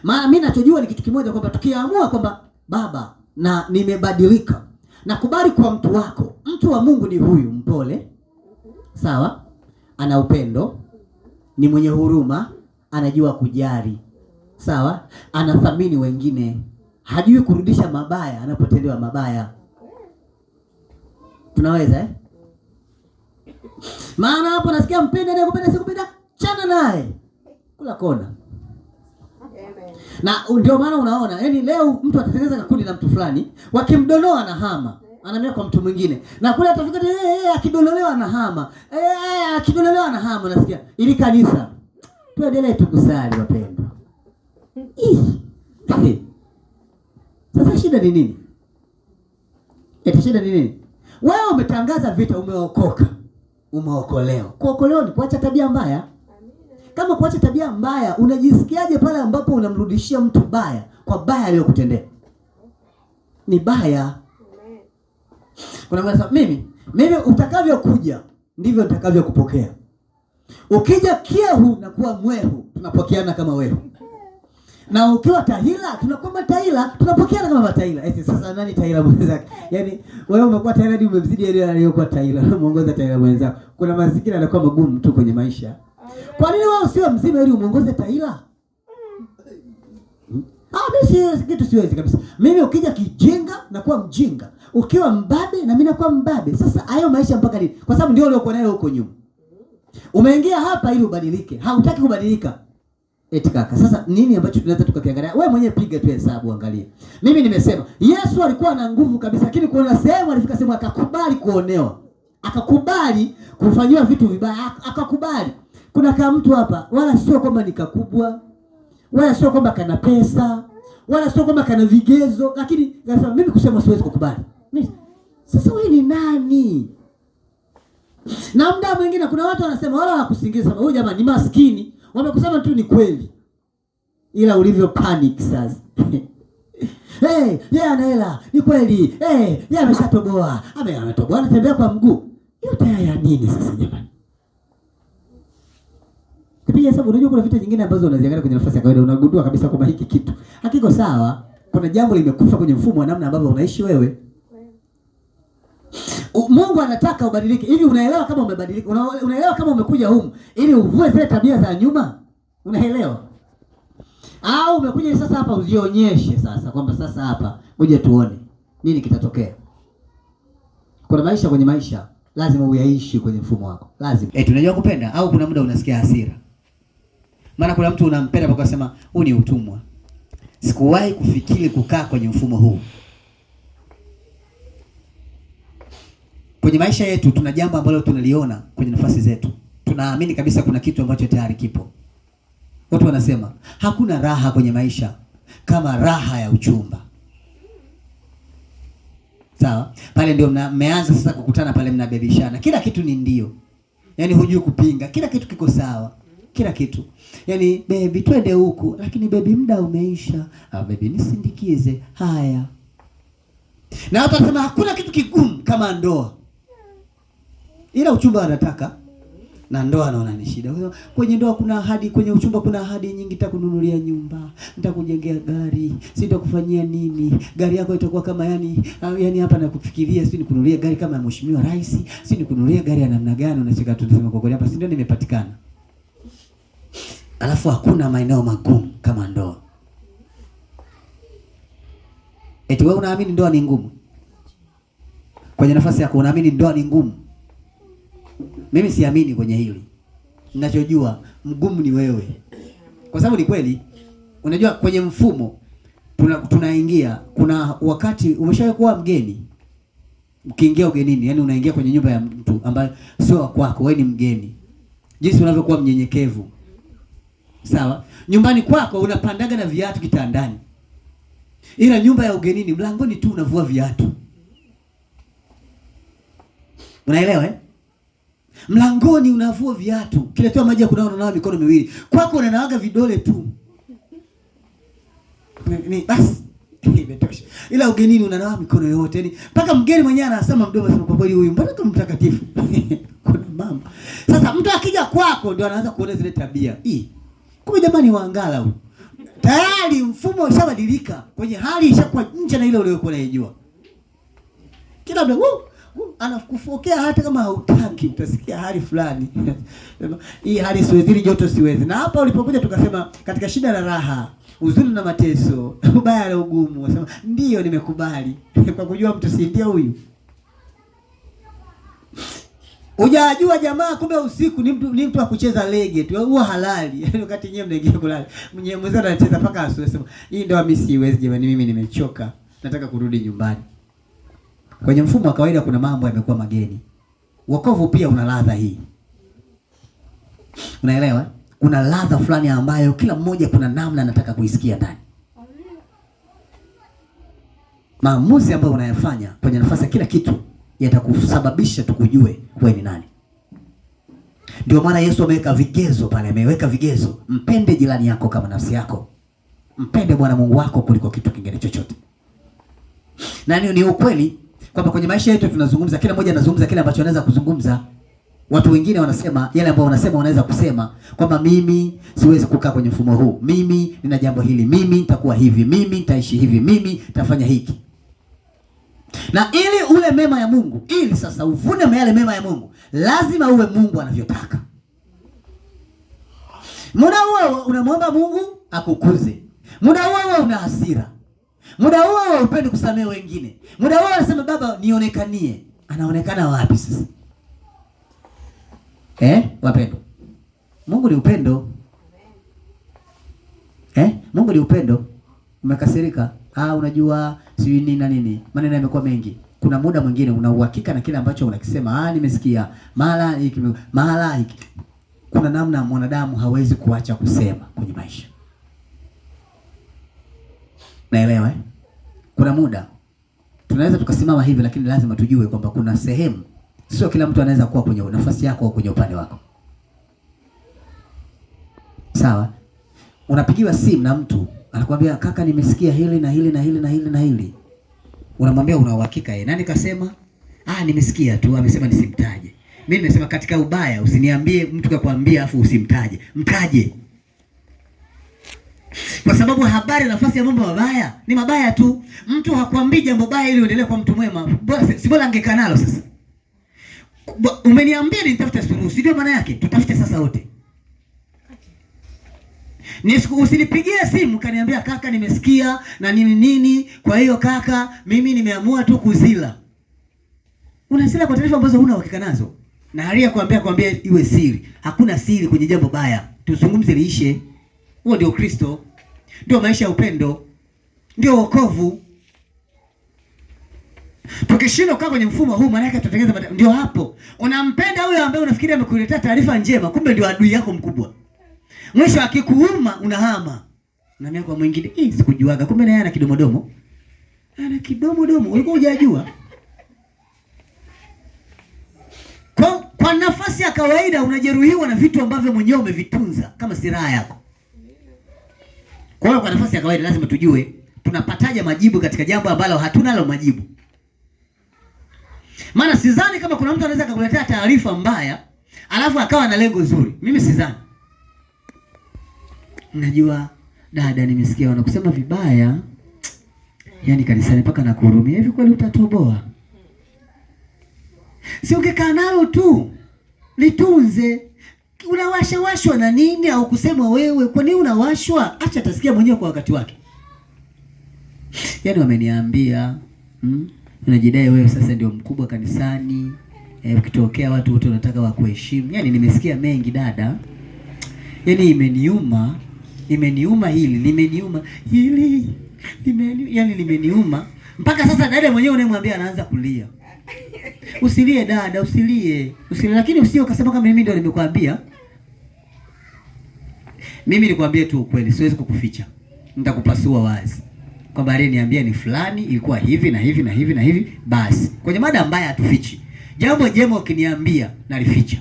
Maana mimi ninachojua ni kitu kimoja, kwamba tukiamua kwamba Baba na nimebadilika, nakubali kwa mtu wako. Mtu wa Mungu ni huyu, mpole. Sawa? Ana upendo, ni mwenye huruma, anajua kujali. Sawa? Anathamini wengine. Hajui kurudisha mabaya anapotendewa mabaya. Tunaweza eh? Maana hapo nasikia mpenda na kupenda sikupenda, chana naye. Kula kona. Na ndio maana unaona, yani leo mtu atatengeneza kakundi na mtu fulani, wakimdonoa na hama, anamea kwa mtu mwingine. Na kule atafika akidonolewa na hama. Akidonolewa na hama nasikia ili kanisa. Tuendelee tukusali wapendwa. Sasa shida ni nini? Shida ni nini? Wewe umetangaza vita, umeokoka. Umeokolewa. Kuokolewa ni kuacha tabia mbaya. Kama kuacha tabia mbaya, unajisikiaje pale ambapo unamrudishia mtu baya kwa baya aliyokutendea? Ni baya. Kuna mwana mimi utakavyokuja ndivyo nitakavyokupokea. Ukija kiehu na kuwa mwehu, tunapokeana kama wehu. Na ukiwa tahila, tunakuwa tahila, tunapokeana kama tahila. Sasa nani tahila mwenzake? Yaani wewe umekuwa tahila hadi umemzidi yule aliyokuwa tahila. Muongoza tahila mwenzako. Kuna mazingira yanakuwa magumu tu kwenye maisha. Kwa nini wewe usiwe mzima ili umuongoze tahila? Mimi kitu siwezi kabisa. Mimi ukija kijinga na kuwa mjinga. Ukiwa mbabe na mimi nakuwa mbabe. Sasa hayo maisha mpaka lini? Kwa sababu ndio uliokuwa nayo huko nyuma. Umeingia hapa ili ubadilike. Hautaki kubadilika. Kaka, sasa nini ambacho tunaweza tukakiangalia? Wewe mwenyewe piga tu hesabu, angalia. Mimi nimesema Yesu alikuwa na nguvu kabisa, lakini kuna sehemu alifika sehemu akakubali kuonewa. Akakubali kufanywa vitu vibaya, akakubali. Kuna kama mtu hapa, wala sio kwamba ni kakubwa, wala sio kwamba kana pesa, wala sio kwamba kana vigezo, lakini nasema mimi kusema siwezi kukubali. Sasa wewe ni nani? Na muda mwingine kuna watu wanasema wala hawakusingiza, huyu jamaa ni maskini. Wamekusema tu ni kweli. Ila ulivyo panic sasa. Yeye ana hela, ni kweli. Yeye ameshatoboa. Ametoboa, anatembea kwa mguu. Yote haya nini sasa jamani? Kipiga hesabu, unajua kuna vitu vingine ambazo unaziangalia kwenye nafasi ya kawaida, unagundua kabisa kwamba hiki kitu hakiko sawa. Kuna jambo limekufa kwenye mfumo wa namna ambavyo unaishi wewe. Mungu anataka ubadilike. Hivi unaelewa kama umebadilika? Unaelewa kama umekuja humu ili uvue zile tabia za nyuma? Unaelewa? Au umekuja sasa hapa uzionyeshe sasa kwamba sasa hapa ngoja tuone nini kitatokea. Kuna maisha, kwenye maisha lazima uyaishi kwenye mfumo wako. Lazima. Tunajua kupenda au kuna muda unasikia hasira. Maana kuna mtu unampenda mpaka unasema huu ni utumwa. Sikuwahi kufikiri kukaa kwenye mfumo huu. Kwenye maisha yetu tuna jambo ambalo tunaliona kwenye nafasi zetu. Tunaamini kabisa kuna kitu ambacho tayari kipo. Watu wanasema hakuna raha kwenye maisha kama raha ya uchumba. Sawa? Pale ndio mmeanza sasa kukutana, pale mnabebishana. Kila kitu ni ndio. Yaani hujui kupinga. Kila kitu kiko sawa. Kila kitu. Yaani baby twende huku, lakini baby muda umeisha. Baby nisindikize. Haya. Na watu wanasema hakuna kitu kigumu kama ndoa. Ila uchumba wanataka na ndoa naona ni shida. Kwenye ndoa kuna ahadi, kwenye uchumba kuna ahadi nyingi. Nitakununulia nyumba, nitakujengea gari, sitakufanyia nini. Gari yako itakuwa kama yani hapa nakufikiria, si nikununulia gari kama ya mheshimiwa rais, si nikununulia gari ya namna gani. Unacheka tu, unasema kwa kweli hapa si ndio nimepatikana. Alafu hakuna maeneo magumu kama ndoa. Eti wewe unaamini ndoa ni ngumu? Kwenye nafasi yako unaamini ndoa ni ngumu? Mimi siamini kwenye hili. Ninachojua mgumu ni wewe. Kwa sababu ni kweli, unajua kwenye mfumo tunaingia, kuna wakati umeshawahi kuwa mgeni. Ukiingia ugenini, yani unaingia kwenye nyumba ya mtu ambaye sio wa kwako, wewe ni mgeni. Jinsi unavyokuwa mnyenyekevu. Sawa? Nyumbani kwako unapandaga na viatu kitandani. Ila nyumba ya ugenini mlangoni tu unavua viatu. Unaelewa eh? Mlangoni unavua viatu. Kiletewa maji ya kunawa unanawa mikono miwili. Kwako unanawaga vidole tu. Ni basi imetosha. Ila ugenini unanawa mikono yote. Yaani mpaka mgeni mwenyewe anasema mdomo, anasema kwa kweli huyu mbona kama mtakatifu. Kuna mama. Sasa mtu akija kwako ndio anaanza kuona zile tabia. Kumbe jamani waangala huyu. Tayari mfumo ushabadilika. Kwenye hali ishakuwa nje na ile uliyokuwa unajua. Kila mtu anakufokea hata kama hautaki, utasikia hali fulani. Hii hali siwezi, joto siwezi. Na hapa ulipokuja tukasema katika shida na raha, uzuri na mateso, ubaya na ugumu, wasema ndio nimekubali. Kwa kujua mtu si ndio huyu. Hujajua jamaa kumbe usiku ni mtu wa kucheza lege tu, huwa halali. Wakati nyewe mnaingia kulala, mwenyewe anacheza paka asubuhi, sema hii ndio mimi siwezi jamani, mimi nimechoka. Nataka kurudi nyumbani. Kwenye mfumo wa kawaida kuna mambo yamekuwa mageni. Wokovu pia una ladha hii. Unaelewa? Kuna ladha fulani ambayo kila mmoja kuna namna anataka kuisikia ndani. Maamuzi ambayo unayafanya kwenye nafasi ya kila kitu yatakusababisha tukujue wewe ni nani. Ndio maana Yesu ameweka vigezo pale, ameweka vigezo. Mpende jirani yako kama nafsi yako. Mpende Bwana Mungu wako kuliko kitu kingine chochote. Na ni ukweli kwamba kwenye maisha yetu tunazungumza, kila mmoja anazungumza kile ambacho anaweza kuzungumza. Watu wengine wanasema yale ambao wanasema wanaweza kusema kwamba mimi siwezi kukaa kwenye mfumo huu. Mimi nina jambo hili, mimi nitakuwa hivi, mimi nitaishi hivi, mimi nitafanya hiki. Na ili ule mema ya Mungu, ili sasa uvune yale mema ya Mungu, lazima uwe Mungu anavyotaka. Muda huo unamwomba Mungu akukuze. Muda huo una hasira. Muda huo upende kusamehe wengine. Muda huo anasema Baba nionekanie. Anaonekana wapi sasa? Wapendo. Mungu ni upendo. Mungu ni upendo. Umekasirika? Unajua si nini na nini. Maneno yamekuwa mengi. Kuna muda mwingine una uhakika na kile ambacho unakisema. Nimesikia. Mara hiki. Kuna namna mwanadamu hawezi kuacha kusema kwenye maisha. Naelewa Kuna muda tunaweza tukasimama hivi, lakini lazima tujue kwamba kuna sehemu sio kila mtu anaweza kuwa kwenye nafasi yako au kwenye upande wako. Sawa? Unapigiwa simu na mtu anakuambia kaka, nimesikia hili na hili na hili na hili na hili. Unamwambia una uhakika nani kasema? Nimesikia tu, amesema nisimtaje. Mimi nimesema katika ubaya usiniambie mtu kakwambia afu usimtaje. Mtaje. Kwa sababu habari nafasi ya mambo mabaya ni mabaya tu. Mtu hakwambii jambo baya ili uendelee kwa mtu mwema. Si bora angekaa nalo sasa. Umeniambia nitafute suluhu, ndio maana yake. Tutafute sasa wote. Usinipigie simu kaniambia kaka nimesikia na nini. Kwa hiyo kaka mimi nimeamua tu kuzila. Unazila kwa taarifa ambazo huna uhakika nazo. Na haria kuambia iwe siri. Hakuna siri kwenye jambo baya. Tuzungumze liishe. Huo ndio Kristo. Ndio maisha ya upendo. Ndio wokovu. Tukishindwa kukaa kwenye mfumo huu maana yake tutatengeneza ndio hapo. Unampenda huyo ambaye unafikiria amekuletea taarifa njema, kumbe ndio adui yako mkubwa. Mwisho akikuuma unahama. Unaambia kwa mwingine, sikujuaga kumbe naye ana kidomodomo. Ana kidomodomo, ulikuwa hujajua. Kwa nafasi ya kawaida unajeruhiwa na vitu ambavyo mwenyewe umevitunza kama silaha yako. Kwa hiyo kwa nafasi ya kawaida lazima tujue tunapataje majibu katika jambo ambalo hatunalo majibu. Maana sidhani kama kuna mtu anaweza kukuletea taarifa mbaya alafu akawa na lengo zuri. Mimi sidhani. Unajua dada, nimesikia wanakusema vibaya. Yaani kanisani mpaka nakuhurumia. Hivi kweli utatoboa? Si ungekaa nalo tu. Litunze. Unawashwa na nini au kusema wewe? Kwa nini unawashwa? Acha atasikia mwenyewe kwa wakati wake. Yaani wameniambia, unajidai wewe sasa ndio mkubwa kanisani. Ukitokea watu wote wanataka wakuheshimu. Yaani nimesikia mengi dada. Yaani imeniuma hili. Yaani limeniuma. Mpaka sasa dada mwenyewe unayemwambia anaanza kulia. Usilie dada, usilie. Lakini usio ukasema kama mimi ndio nimekuambia. Mimi nikwambie tu ukweli, siwezi kukuficha. Nitakupasua wazi. Kwamba yeye niambia ni fulani, ilikuwa hivi na hivi na hivi na hivi, basi. Kwenye mada mbaya hatufichi. Jambo jema ukiniambia nalificha.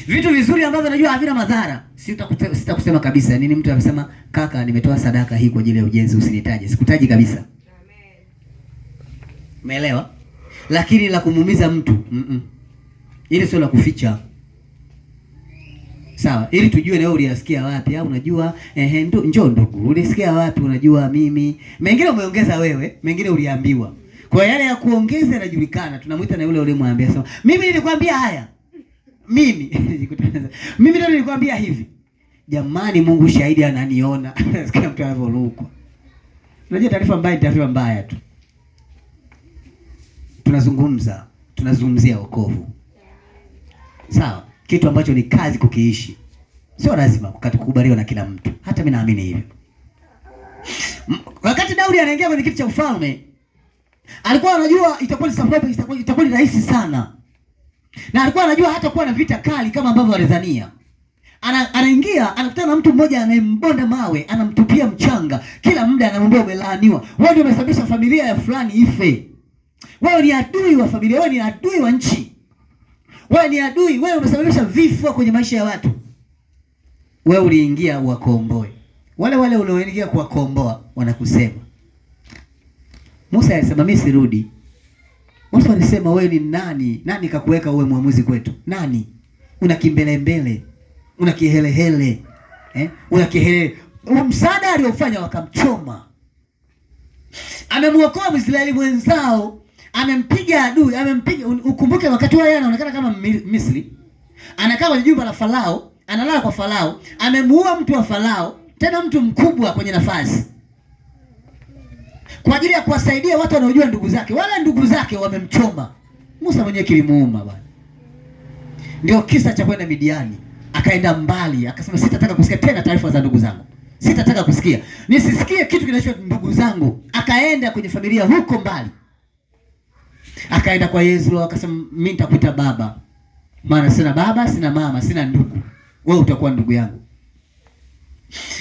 Vitu vizuri ambavyo najua havina madhara, sitakusema kabisa. Nini mtu amesema kaka nimetoa sadaka hii kwa ajili ya ujenzi, usinitaje. Sikutaji kabisa. Amen. Umeelewa? Lakini la kumuumiza mtu, ili sio la kuficha. Sawa, ili tujue leo uliyasikia wapi au unajua njoo ndugu, ulisikia wapi unajua mimi. Mengine umeongeza wewe, mengine uliambiwa. Kwa yale ya kuongeza yanajulikana, tunamuita na yule ulimwambia sema, "Mimi nilikwambia haya." Mimi ndio nilikwambia hivi. Jamani, Mungu shahidi ananiona. Sikia mtu anavyoruka. Unajua taarifa mbaya ni taarifa mbaya tu. Tunazungumzia wokovu. Sawa? Kitu ambacho ni kazi kukiishi. Sio lazima kukubaliwa na kila mtu. Hata mimi naamini hivyo. Wakati Daudi anaingia kwenye kiti cha ufalme, alikuwa anajua itakuwa ni rahisi sana. Na alikuwa anajua hata kuwa na vita kali kama ambavyo walidhania. Anaingia, anakutana na mtu mmoja anayembonda mawe, anamtupia mchanga. Kila muda anamwambia umelaaniwa. Wewe ndio umesababisha familia ya fulani ife. Wewe ni adui wa familia, wewe ni adui wa nchi. Wewe ni adui, wewe unasababisha vifo kwenye maisha ya watu. Wewe uliingia uwakomboe. Wale unaoingia kuwakomboa wanakusema. Musa alisema mimi sirudi. Watu walisema wewe ni nani? Nani kakuweka uwe muamuzi kwetu? Nani? Una kimbelembele. Una kihelehele. Una kihelele. Msaada aliofanya wakamchoma. Amemuokoa Mwisraeli mwenzao, amempiga adui, ukumbuke wakati wao yeye anaonekana kama Misri. Anakaa kwenye jumba la Farao, analala kwa Farao, amemuua mtu wa Farao, tena mtu mkubwa kwenye nafasi. Kwa ajili ya kuwasaidia watu wanaojua ndugu zake. Wale ndugu zake wamemchoma. Musa mwenyewe kilimuuma bwana. Ndio kisa cha kwenda Midiani. Akaenda mbali, akasema sitataka kusikia tena taarifa za ndugu zangu. Sitataka kusikia. Nisisikie kitu kinachoitwa ndugu zangu. Akaenda kwenye familia huko mbali. Akaenda kwa Yezro, akasema mimi nitakuita baba. Maana sina baba, sina mama, sina ndugu. Wewe utakuwa ndugu yangu.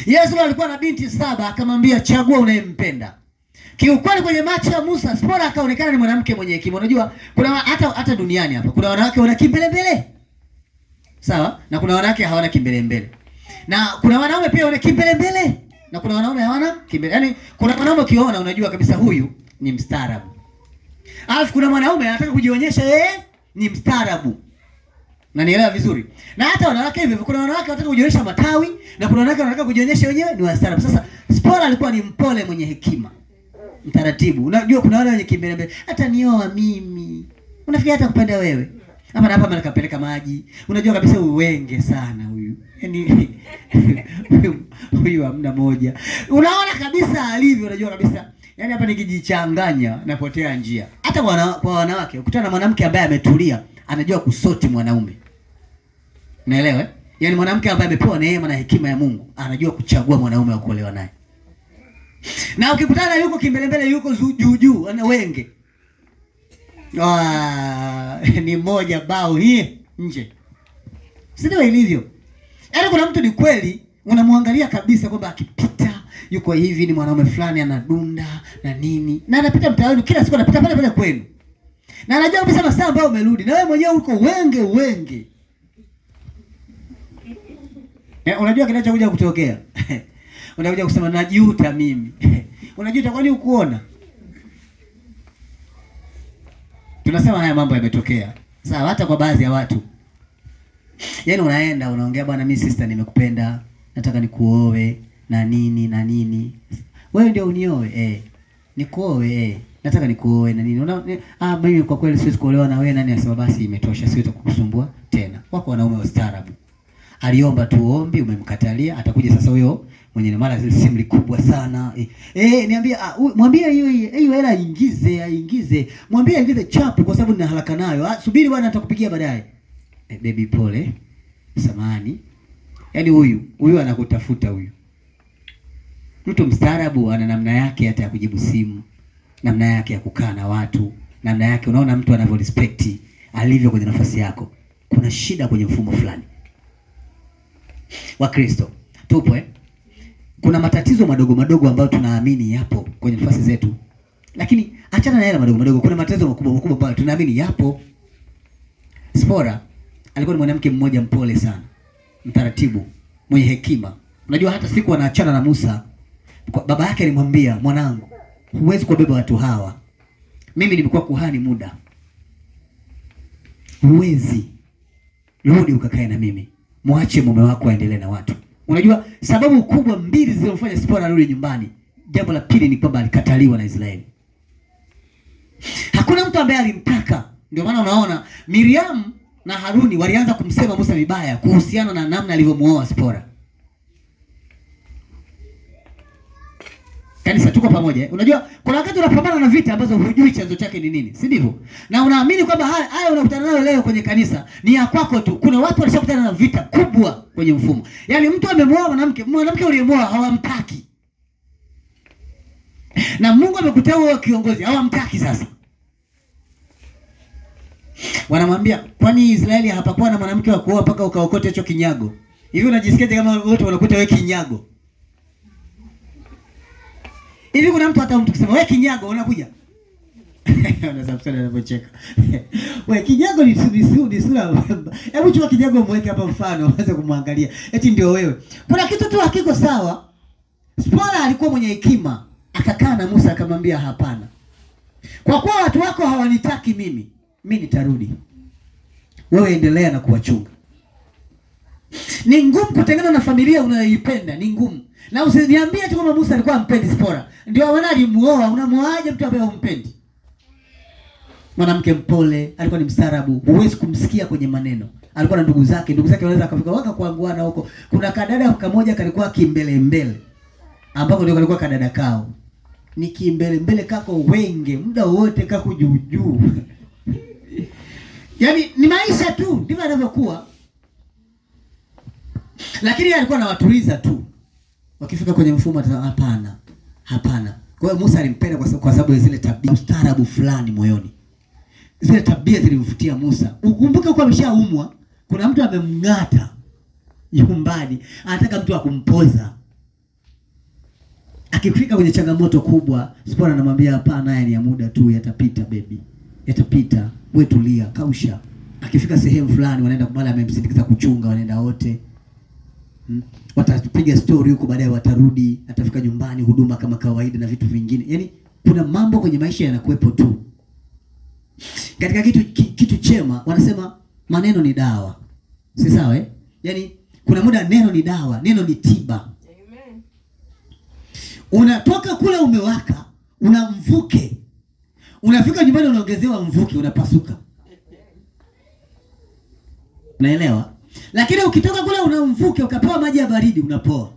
Yezro alikuwa na binti 7, akamwambia chagua unayempenda. Kiukweli kwenye macho ya Musa, Spora akaonekana ni mwanamke mwenye hekima. Unajua, kuna hata duniani hapa, kuna wanawake wana kimbelembele. Sawa? Na kuna wanawake hawana kimbelembele. Na kuna wanaume pia wana kimbelembele. Na kuna wanaume hawana kimbele. Yaani kuna wanaume ukiona unajua kabisa huyu ni mstaarabu. Alafu kuna mwanaume anataka kujionyesha yeye ni mstaarabu. Na nielewa vizuri. Na hata wanawake hivyo, kuna wanawake wanataka kujionyesha matawi na kuna wanawake wanataka kujionyesha wenyewe ni wastaarabu. Sasa Spora alikuwa ni mpole mwenye hekima. Mtaratibu. Unajua kuna wale wenye kimbelembele. Hata nioa mimi. Unafikia hata kupenda wewe. Hapa na hapa nikapeleka maji. Unajua kabisa uwenge sana huyu. Yaani huyu hamna moja. Unaona kabisa alivyo, unajua kabisa. Yaani hapa nikijichanganya napotea njia. Hata kwa wanawake, ukutana na mwanamke ambaye ametulia, anajua kusoti mwanaume. Unaelewa eh? Yaani mwanamke ambaye amepewa neema na hekima ya Mungu, anajua kuchagua mwanaume wa kuolewa naye. Na ukikutana yuko kimbelembele, yuko juu juu, ana wenge. Ni moja bao hii nje. Sio ilivyo. Yaani kuna mtu ni kweli unamwangalia kabisa kwamba akipita yuko hivi, ni mwanaume fulani anadunda na nini. Na anapita mtaani kila siku, anapita pale pale kwenu. Na anajua kabisa masaa ambayo umerudi. Na wewe mwenyewe uko wenge. Unajua kinachokuja kutokea. Unakuja kusema najuta mimi. Unajuta kwani ukuona? Tunasema haya mambo yametokea. Sawa, hata kwa baadhi ya watu. Yaani unaenda unaongea, bwana mimi sister nimekupenda, nataka nikuoe na nini. Wewe ndio unioe nikuoe nataka nikuoe na nini. Mimi kwa kweli siwezi kuolewa na wewe. Nani asema basi imetosha, siwezi kukusumbua tena. Wako wanaume wastaarabu. Aliomba tu ombi, umemkatalia, atakuja sasa huyo mwenye mara zile simli kubwa sana. Niambia mwambie hiyo hela aingize. Mwambie aingize chapu kwa sababu nina haraka nayo. Subiri bwana, nitakupigia baadaye. Baby pole. Samahani. Yaani huyu anakutafuta huyu. Mtu mstaarabu ana namna yake hata ya kujibu simu, namna yake ya kukaa na watu, namna yake, unaona mtu anavyo respect alivyo kwenye nafasi yako. Kuna shida kwenye mfumo fulani. Wakristo tupo kuna matatizo madogo ambayo tunaamini yapo kwenye nafasi zetu. Lakini achana na yale madogo, kuna matatizo makubwa ambayo tunaamini yapo. Spora alikuwa ni mwanamke mmoja mpole sana, mtaratibu, mwenye hekima. Unajua hata siku anaachana na Musa, baba yake alimwambia, mwanangu, huwezi kubeba watu hawa. Mimi nimekuwa kuhani muda. Huwezi. Rudi ukakae na mimi. Muache mume wako aendelee na watu. Unajua sababu kubwa mbili zilizomfanya Sipora arudi nyumbani. Jambo la pili ni kwamba alikataliwa na Israeli. Hakuna mtu ambaye alimtaka. Ndio maana unaona Miriam na Haruni walianza kumsema Musa vibaya kuhusiana na namna alivyomuoa Sipora. Kanisa tuko pamoja. Unajua kuna wakati unapambana na vita ambazo hujui chanzo chake ni nini, si ndivyo? Na unaamini kwamba haya unakutana nayo leo kwenye kanisa ni ya kwako tu. Kuna watu walishakutana na vita kubwa kwenye mfumo. Yaani mtu amemuoa mwanamke uliyemuoa hawamtaki. Na Mungu amekuteua wewe kiongozi, hawamtaki sasa. Wanamwambia, kwani Israeli hapakuwa na mwanamke wa kuoa mpaka ukaokote hicho kinyago? Hivi unajisikia kama wote wanakuta wewe kinyago? Hivi kuna mtu hata mtu kusema wewe kinyago unakuja? Unaweza kusema anapocheka. Wewe kinyago ni sura. Hebu chukua kinyago mweke hapa mfano uweze kumwangalia. Eti ndio wewe. Kuna kitu tu hakiko sawa. Sipora alikuwa mwenye hekima, akakaa na Musa akamwambia hapana. Kwa kuwa watu wako hawanitaki mimi nitarudi. Wewe endelea na kuwachunga. Ni ngumu kutengana na familia unayoipenda, ni ngumu. Na usiniambie tu kwamba Musa alikuwa ampendi Sipora. Ndio maana alimuoa. Unamuoaje mtu ambaye humpendi? Mwanamke mpole, alikuwa ni mstaarabu. Huwezi kumsikia kwenye maneno. Alikuwa na ndugu zake wanaweza akafika wakakuanguana huko. Kuna kadada kamoja kalikuwa kimbele ambako ndio kalikuwa kadada kao. Ni kimbele kako wenge, muda wote kako juu. Yaani ni maisha tu, ndivyo yanavyokuwa. Lakini alikuwa anawatuliza tu. Wakifika kwenye mfumo hapana. Kwa hiyo Musa alimpenda kwa sababu ya zile tabia, ustaarabu fulani moyoni. Zile tabia zilimvutia Musa. Ukumbuke kwa ameshaumwa, kuna mtu amemng'ata nyumbani, anataka mtu akumpoza. Akifika kwenye changamoto kubwa, Sipora anamwambia hapana, haya ni ya muda tu, yatapita baby. Yatapita, wewe tulia, kausha. Akifika sehemu fulani wanaenda kumala, amemsindikiza kuchunga, wanaenda wote. Watapiga story huko, baadaye watarudi, atafika nyumbani, huduma kama kawaida na vitu vingine. Yaani kuna mambo kwenye maisha yanakuepo tu. Katika kitu chema wanasema maneno ni dawa. Si sawa Yaani kuna muda neno ni dawa, neno ni tiba. Amen. Unatoka kule umewaka, una mvuke. Unafika nyumbani unaongezewa mvuke, unapasuka. Unaelewa? Lakini ukitoka kule una mvuke ukapewa maji ya baridi unapoa.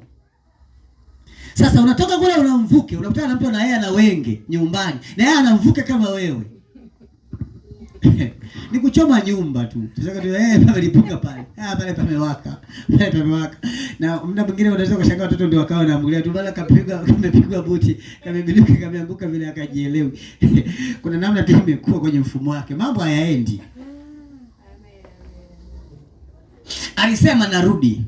Sasa unatoka kule una mvuke, unakutana na mtu na yeye ana wenge nyumbani. Na yeye ana mvuke kama wewe. Ni kuchoma nyumba tu. Tunataka tu pamelipuka pale. Pale pamewaka. Pale pamewaka. Na muda mwingine unaweza kushangaa watoto ndio wakawa wanaambulia tu bala kamepigwa buti, kamebinuka kameanguka vile akajielewi. Kuna namna tu imekuwa kwenye mfumo wake. Mambo hayaendi. Alisema narudi.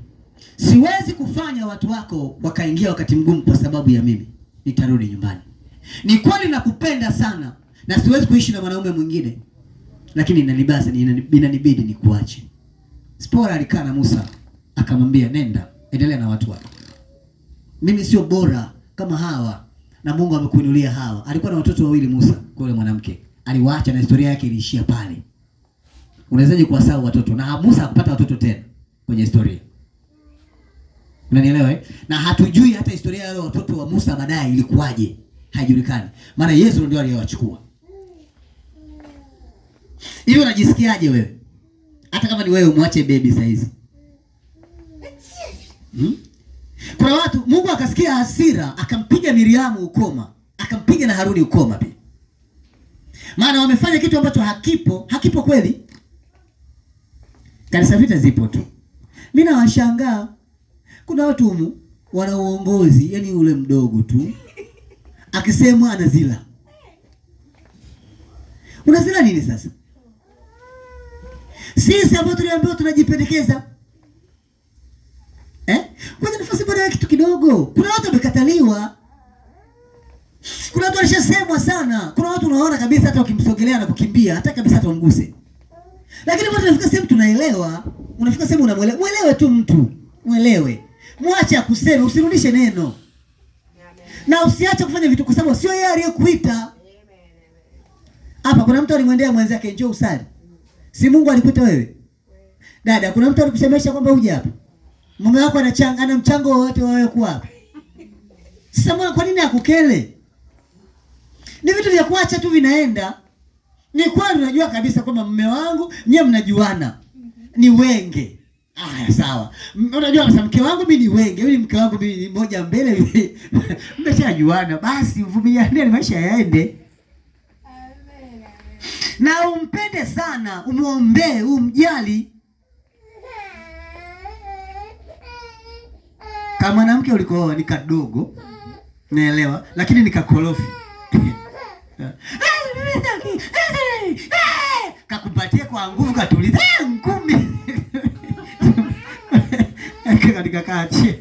Siwezi kufanya watu wako wakaingia wakati mgumu kwa sababu ya mimi. Nitarudi nyumbani. Ni kweli nakupenda sana na siwezi kuishi na mwanaume mwingine. Lakini inanibidi nikuache. Spora alikaa na Musa akamwambia nenda, endelea na watu wako. Mimi sio bora kama hawa na Mungu amekuinulia hawa. Alikuwa na watoto wawili Musa kwa yule mwanamke. Aliwaacha na historia yake iliishia pale. Unawezaje kuwasahau watoto? Na Musa hakupata watoto tena kwenye historia. Unanielewa eh? Na hatujui hata historia ya wale watoto wa Musa baadaye ilikuwaje. Haijulikani. Maana Yesu ndio aliyewachukua. Hivi unajisikiaje wewe? Hata kama ni wewe umwache baby saizi. Kuna watu Mungu akasikia hasira, akampiga Miriamu ukoma, akampiga na Haruni ukoma pia. Maana wamefanya kitu ambacho hakipo kweli. Kanisa vita zipo tu. Mimi nawashangaa. Kuna watu humu wana uongozi, yani ule mdogo tu. Akisemwa anazila. Unazila nini sasa? Sisi ambao tuliambiwa tunajipendekeza. Kwenye nafasi bora ya kitu kidogo. Kuna watu wamekataliwa. Kuna watu walishasemwa sana. Kuna watu unaona kabisa hata ukimsogelea na kukimbia, hata kabisa hata umguse. Lakini watu wanafika sehemu tunaelewa. Unafika sehemu unamuelewa. Muelewe tu mtu. Muelewe. Muache akuseme, usirudishe neno. Na usiache kufanya vitu kwa sababu sio yeye aliyekuita. Hapa kuna mtu alimwendea mwenzake njoo usali. Si Mungu alikuita wewe? Dada, kuna mtu alikusemesha kwamba uje hapa. Mume wako ana mchango wote wewe kuwa hapa. Sasa mbona kwa nini akukele? Ni vitu vya kuacha tu vinaenda. Ni kweli unajua kabisa kwamba mume wangu nyewe mnajuana. Ni wenge. Sawa. Unajua sasa mke wangu mimi ni wenge, yule mke wangu mimi ni moja mbele. Mmeshajuana basi uvumiliane maisha yaende. Na umpende sana, umuombe, umjali. Kama mwanamke ulikoa ni kadogo, naelewa, lakini ni kakorofi. Kakupatia kwa nguvu katuliza, ngumi. Katika kati.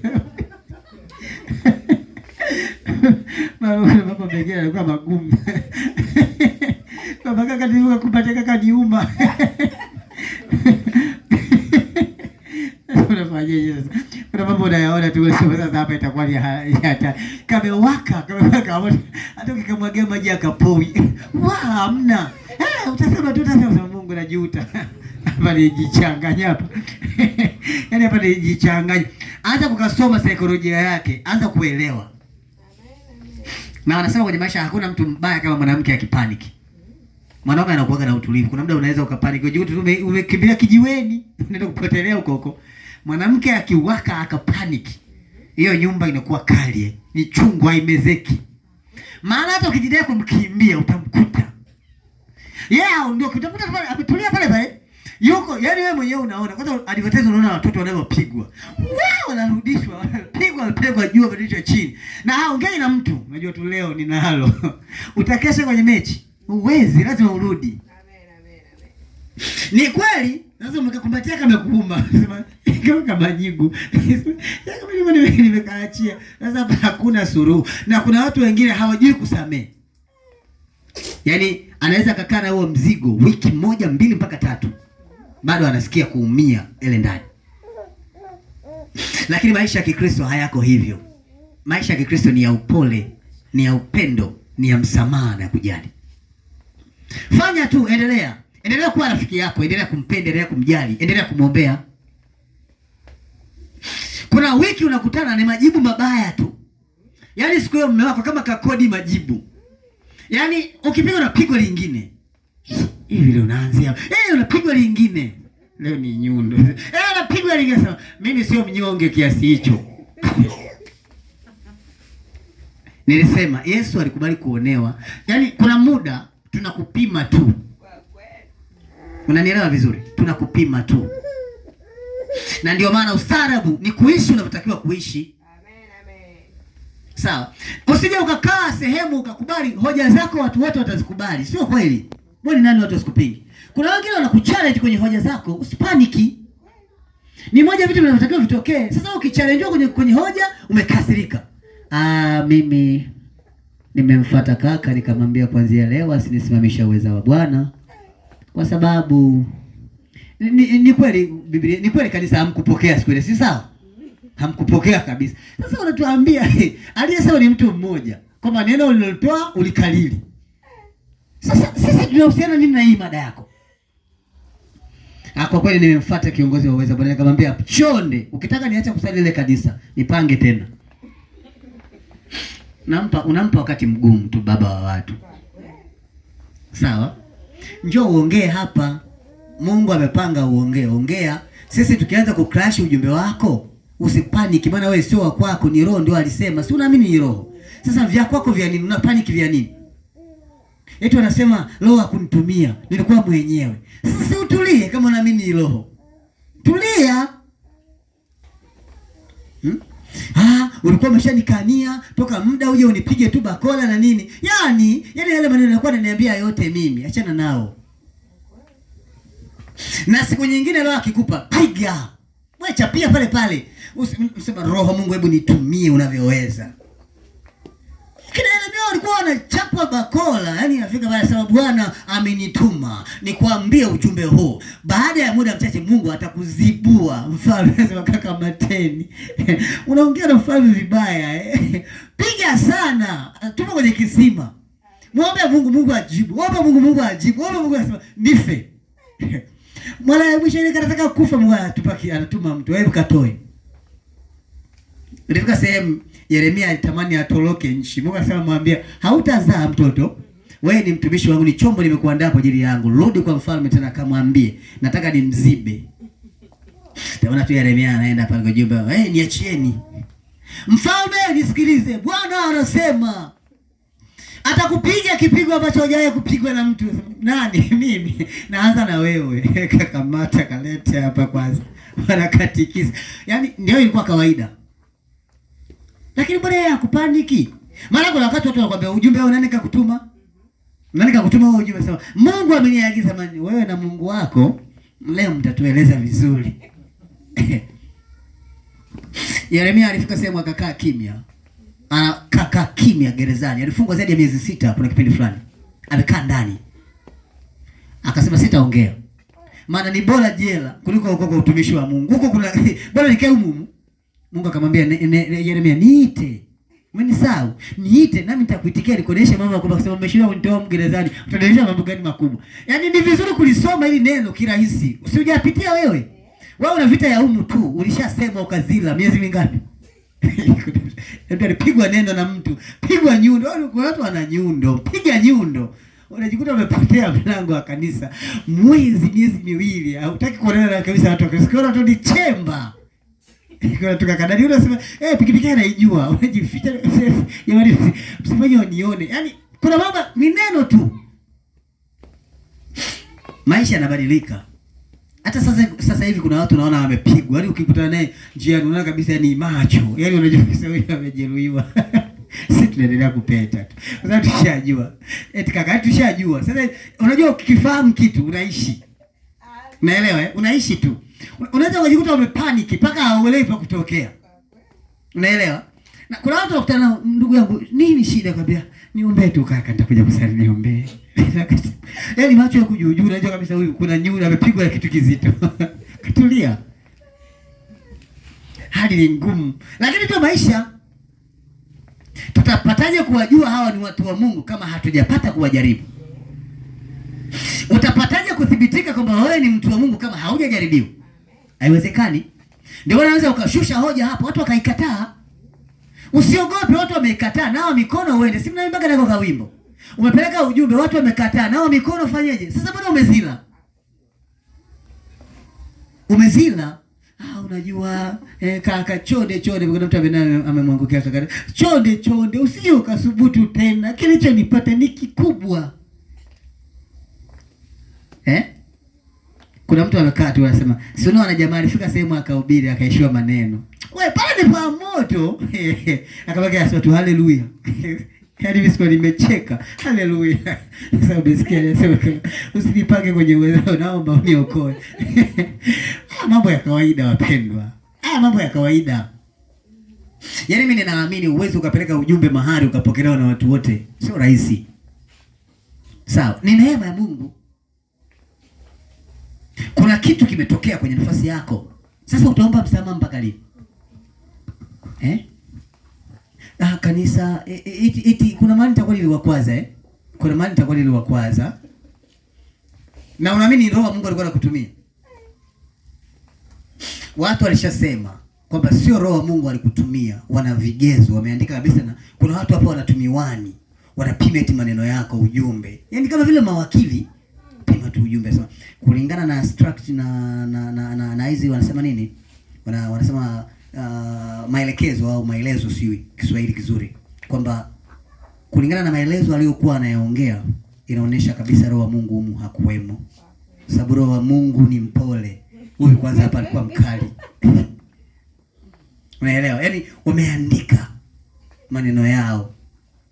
Mambo mengine yalikuwa magumu. Baba kaka niliuka kupatia kaka niuma. Unafanyaje sasa? Kuna mambo unayaona tu sasa hapa itakuwa ni hata kamewaka hata ukikamwagia maji akapoi. Hamna. Utasema tu Mungu najuta. Hapa nijichanganya hapa. Yaani hapa nijichanganya. Anza kukasoma saikolojia yake, anza kuelewa. Na wanasema kwenye maisha hakuna mtu mbaya kama mwanamke akipaniki. Mwanaume anakuwa na utulivu. Kuna muda unaweza ukapaniki. Unajikuta umekimbia kijiweni, unaenda kupotelea huko. Mwanamke akiwaka akapaniki, hiyo nyumba inakuwa kali, ni chungu haimezeki. Maana hata ukijidai kumkimbia utamkuta. Ndio kitakuta pale ametulia pale. Yuko, yani wewe mwenyewe unaona. Kwanza advertise unaona watoto wanavyopigwa. Wanarudishwa, pigwa juu badilishwa chini. Na ongea na mtu, unajua tu leo ninalo. Utakesha kwenye mechi. Uwezi, lazima urudi. Amen. Ni kweli, lazima mkakumbatia kama kuuma. Sema kama nyigu. Kama nimekaachia. Sasa hakuna suluhu. Na kuna watu wengine hawajui kusamehe. Yaani anaweza kukaa na huo mzigo wiki 1, 2 mpaka 3. Bado anasikia kuumia ile ndani. Lakini maisha ya Kikristo hayako hivyo. Maisha ya Kikristo ni ya upole, ni ya upendo, ni ya msamaha na kujali. Fanya tu, endelea. Endelea kuwa rafiki yako, endelea kumpenda, endelea kumjali, endelea kumwombea. Kuna wiki unakutana ni majibu mabaya tu. Yaani siku hiyo mume wako kama kakodi majibu. Yaani ukipigwa na pigo lingine. Hivi leo unaanzia. Unapigwa lingine. leo ni nyundo. Anapigwa nikasema mimi sio mnyonge kiasi hicho. Nilisema Yesu alikubali kuonewa. Yaani kuna muda tunakupima tu. Unanielewa vizuri? Tunakupima tu. Na ndio maana ustaarabu ni kuishi unavyotakiwa kuishi. Amen. Sawa. Usije ukakaa sehemu ukakubali hoja zako watu wote watazikubali. Sio kweli. Mbona nani watu wasikupingi? Kuna wengine wanakuchallenge kwenye hoja zako, usipaniki. Ni moja vitu vinavyotakiwa vitokee. Sasa ukichallengewa kwenye hoja umekasirika. Mimi nimemfuata kaka nikamwambia kuanzia leo asinisimamisha uweza wa Bwana kwa sababu ni kweli Biblia, ni kweli kanisa hamkupokea siku ile, si sawa? Hamkupokea kabisa. Sasa unatuambia aliyesema ni mtu mmoja kwamba neno ulilotoa ulikalili. Sasa sisi tunahusiana nini na hii mada yako? Kwa kweli nimemfuata kiongozi wa uweza Bwana nikamwambia chonde, ukitaka niacha kusali ile kanisa nipange tena. Unampa wakati mgumu tu baba wa watu. Sawa? Njoo uongee hapa. Mungu amepanga uongee. Ongea. Sisi tukianza kucrash ujumbe wako, usipaniki maana wewe sio wa kwako, ni roho ndio alisema. Si unaamini ni roho. Sasa vya kwako vya nini? Unapaniki vya nini? Eti wanasema roho hakunitumia, nilikuwa mwenyewe. Sasa utulie kama unaamini ni roho. Tulia. Ulikuwa umeshanikania toka muda uje unipige tu bakola na nini? Yaani yale maneno yalikuwa ananiambia yote mimi. Achana nao. Na siku nyingine leo akikupa piga. Wewe chapia pale pale. Usema roho Mungu hebu nitumie unavyoweza. Kile leo alikuwa anachapa bakola, yani afika pale sema Bwana amenituma nikwambie ujumbe huu. Baada ya muda mchache Mungu atakuzibua. Mfalme anasema kaka Mateni. Unaongea na mfalme vibaya Piga sana. Tupo kwenye kisima. Muombe Mungu, Mungu ajibu. Muombe Mungu, Mungu ajibu. Muombe Mungu anasema nife. Mwana mwisho ile kanataka kufa Mungu anatuma mtu, hebu katoe. Ilifika sehemu Yeremia alitamani atoroke nchi. Mungu akasema mwambie hautazaa mtoto. Wewe ni mtumishi wangu, ni chombo nimekuandaa kwa ajili yangu. Rudi kwa mfalme tena kamwambie nataka nimzibe. Taona tu Yeremia anaenda pale kwa jumba. Niachieni. Mfalme nisikilize. Bwana anasema atakupiga kipigo ambacho hajawahi kupigwa na mtu. Nani? Mimi. Naanza na wewe. Kakamata kalete hapa kwanza. Wanakatikisa. Yaani ndio ilikuwa kawaida. Lakini bwana yeye hakupaniki. Maana kuna wakati watu wanakuambia ujumbe wao nani kakutuma? Nani kakutuma wewe ujumbe sema Mungu ameniagiza mani wewe na Mungu wako leo mtatueleza vizuri. Yeremia alifika sehemu akakaa kimya. Akakaa kimya gerezani. Alifungwa zaidi ya miezi 6 hapo na kipindi fulani. Amekaa ndani. Akasema sitaongea. Maana ni bora jela kuliko huko kwa utumishi wa Mungu. Huko kuna bora nikae humu. Mungu akamwambia Yeremia niite. Umenisahau? Niite nami nitakuitikia nikuoneshe mambo makubwa kusema umeshiwa kunitoa gerezani. Utaonyesha mambo gani makubwa. Yaani ni vizuri kulisoma hili neno kirahisi. Usijapitia wewe. Wewe una vita ya humu tu. Ulishasema ukazila miezi mingapi? Ndio alipigwa neno na mtu. Pigwa nyundo. Kuna watu wana nyundo. Piga nyundo. Unajikuta umepotea mlango wa kanisa. Miezi miwili. Hutaki kuonana na kabisa watu. Usikiona tu ni chemba. Kuna tukakadari unasema pikipiki anaijua unajificha jamani msifanye wanione. Yaani kuna mambo ni neno tu. Maisha yanabadilika. Hata sasa hivi kuna watu naona wamepigwa. Yaani ukikutana naye njiani unaona kabisa ni macho. Yaani unajua kabisa huyu amejeruhiwa. Sisi tunaendelea kupeta tu. Sasa tushajua. Kaka tushajua. Sasa unajua ukifahamu kitu unaishi. Unaelewa unaishi tu. Unaweza kujikuta umepanic mpaka hauelewi pa kutokea. Unaelewa? Na kuna watu wakutana ndugu yangu, nini shida kwambia? Niombe tu kaka nitakuja kusali niombe. Yaani macho yako juu juu unajua kabisa huyu kuna nyura amepigwa na kitu kizito. Katulia. Hali ni ngumu. Lakini tu maisha tutapataje kuwajua hawa ni watu wa Mungu kama hatujapata kuwajaribu? Utapataje kuthibitika kwamba wewe ni mtu wa Mungu kama haujajaribiwa? Haiwezekani. Ndio unaweza ukashusha hoja hapo watu wakaikataa. Usiogope watu wameikataa nao mikono uende. Si mnaimbaga nako kwa wimbo. Umepeleka ujumbe watu wamekataa nao mikono fanyeje? Sasa bado umezila. umezila. Unajua kaka, chonde kuna mtu amemwangukia kaka, chonde usije ukasubutu tena, kilichonipata ni kikubwa. Kuna mtu amekaa tu anasema, si unaona jamaa alifika sehemu akahubiri akaishiwa maneno. Wewe pale ni pa moto. Akabaki asema tu haleluya. Yaani mimi sikuwa nimecheka. Haleluya. Sasa umesikia anasema usinipange kwenye uwezo, naomba uniokoe. Mambo ya kawaida wapendwa. Mambo ya kawaida. Yaani mimi ninaamini uwezo ukapeleka ujumbe mahali ukapokelewa na watu wote sio rahisi. Sawa, ni neema ya Mungu. Kuna kitu kimetokea kwenye nafasi yako. Sasa utaomba msamaha mpaka lini? Kanisa kuna mahali nitakuwa niliwakwaza Kuna mahali nitakuwa niliwakwaza. Na unaamini Roho wa Mungu alikuwa anakutumia? Watu walishasema kwamba sio Roho wa Mungu alikutumia, wana vigezo, wameandika kabisa, na kuna watu hapo wanatumiwani, wanapima eti maneno yako, ujumbe. Yaani kama vile mawakili pima tu ujumbe, sema kulingana na struct na hizi wanasema nini? Wanasema maelekezo au maelezo, sio Kiswahili kizuri, kwamba kulingana na maelezo aliyokuwa anayaongea inaonyesha kabisa Roho wa Mungu humu hakuwemo. Sababu Roho wa Mungu ni mpole. Huyu kwanza hapa alikuwa mkali. Unaelewa? Yaani wameandika maneno yao.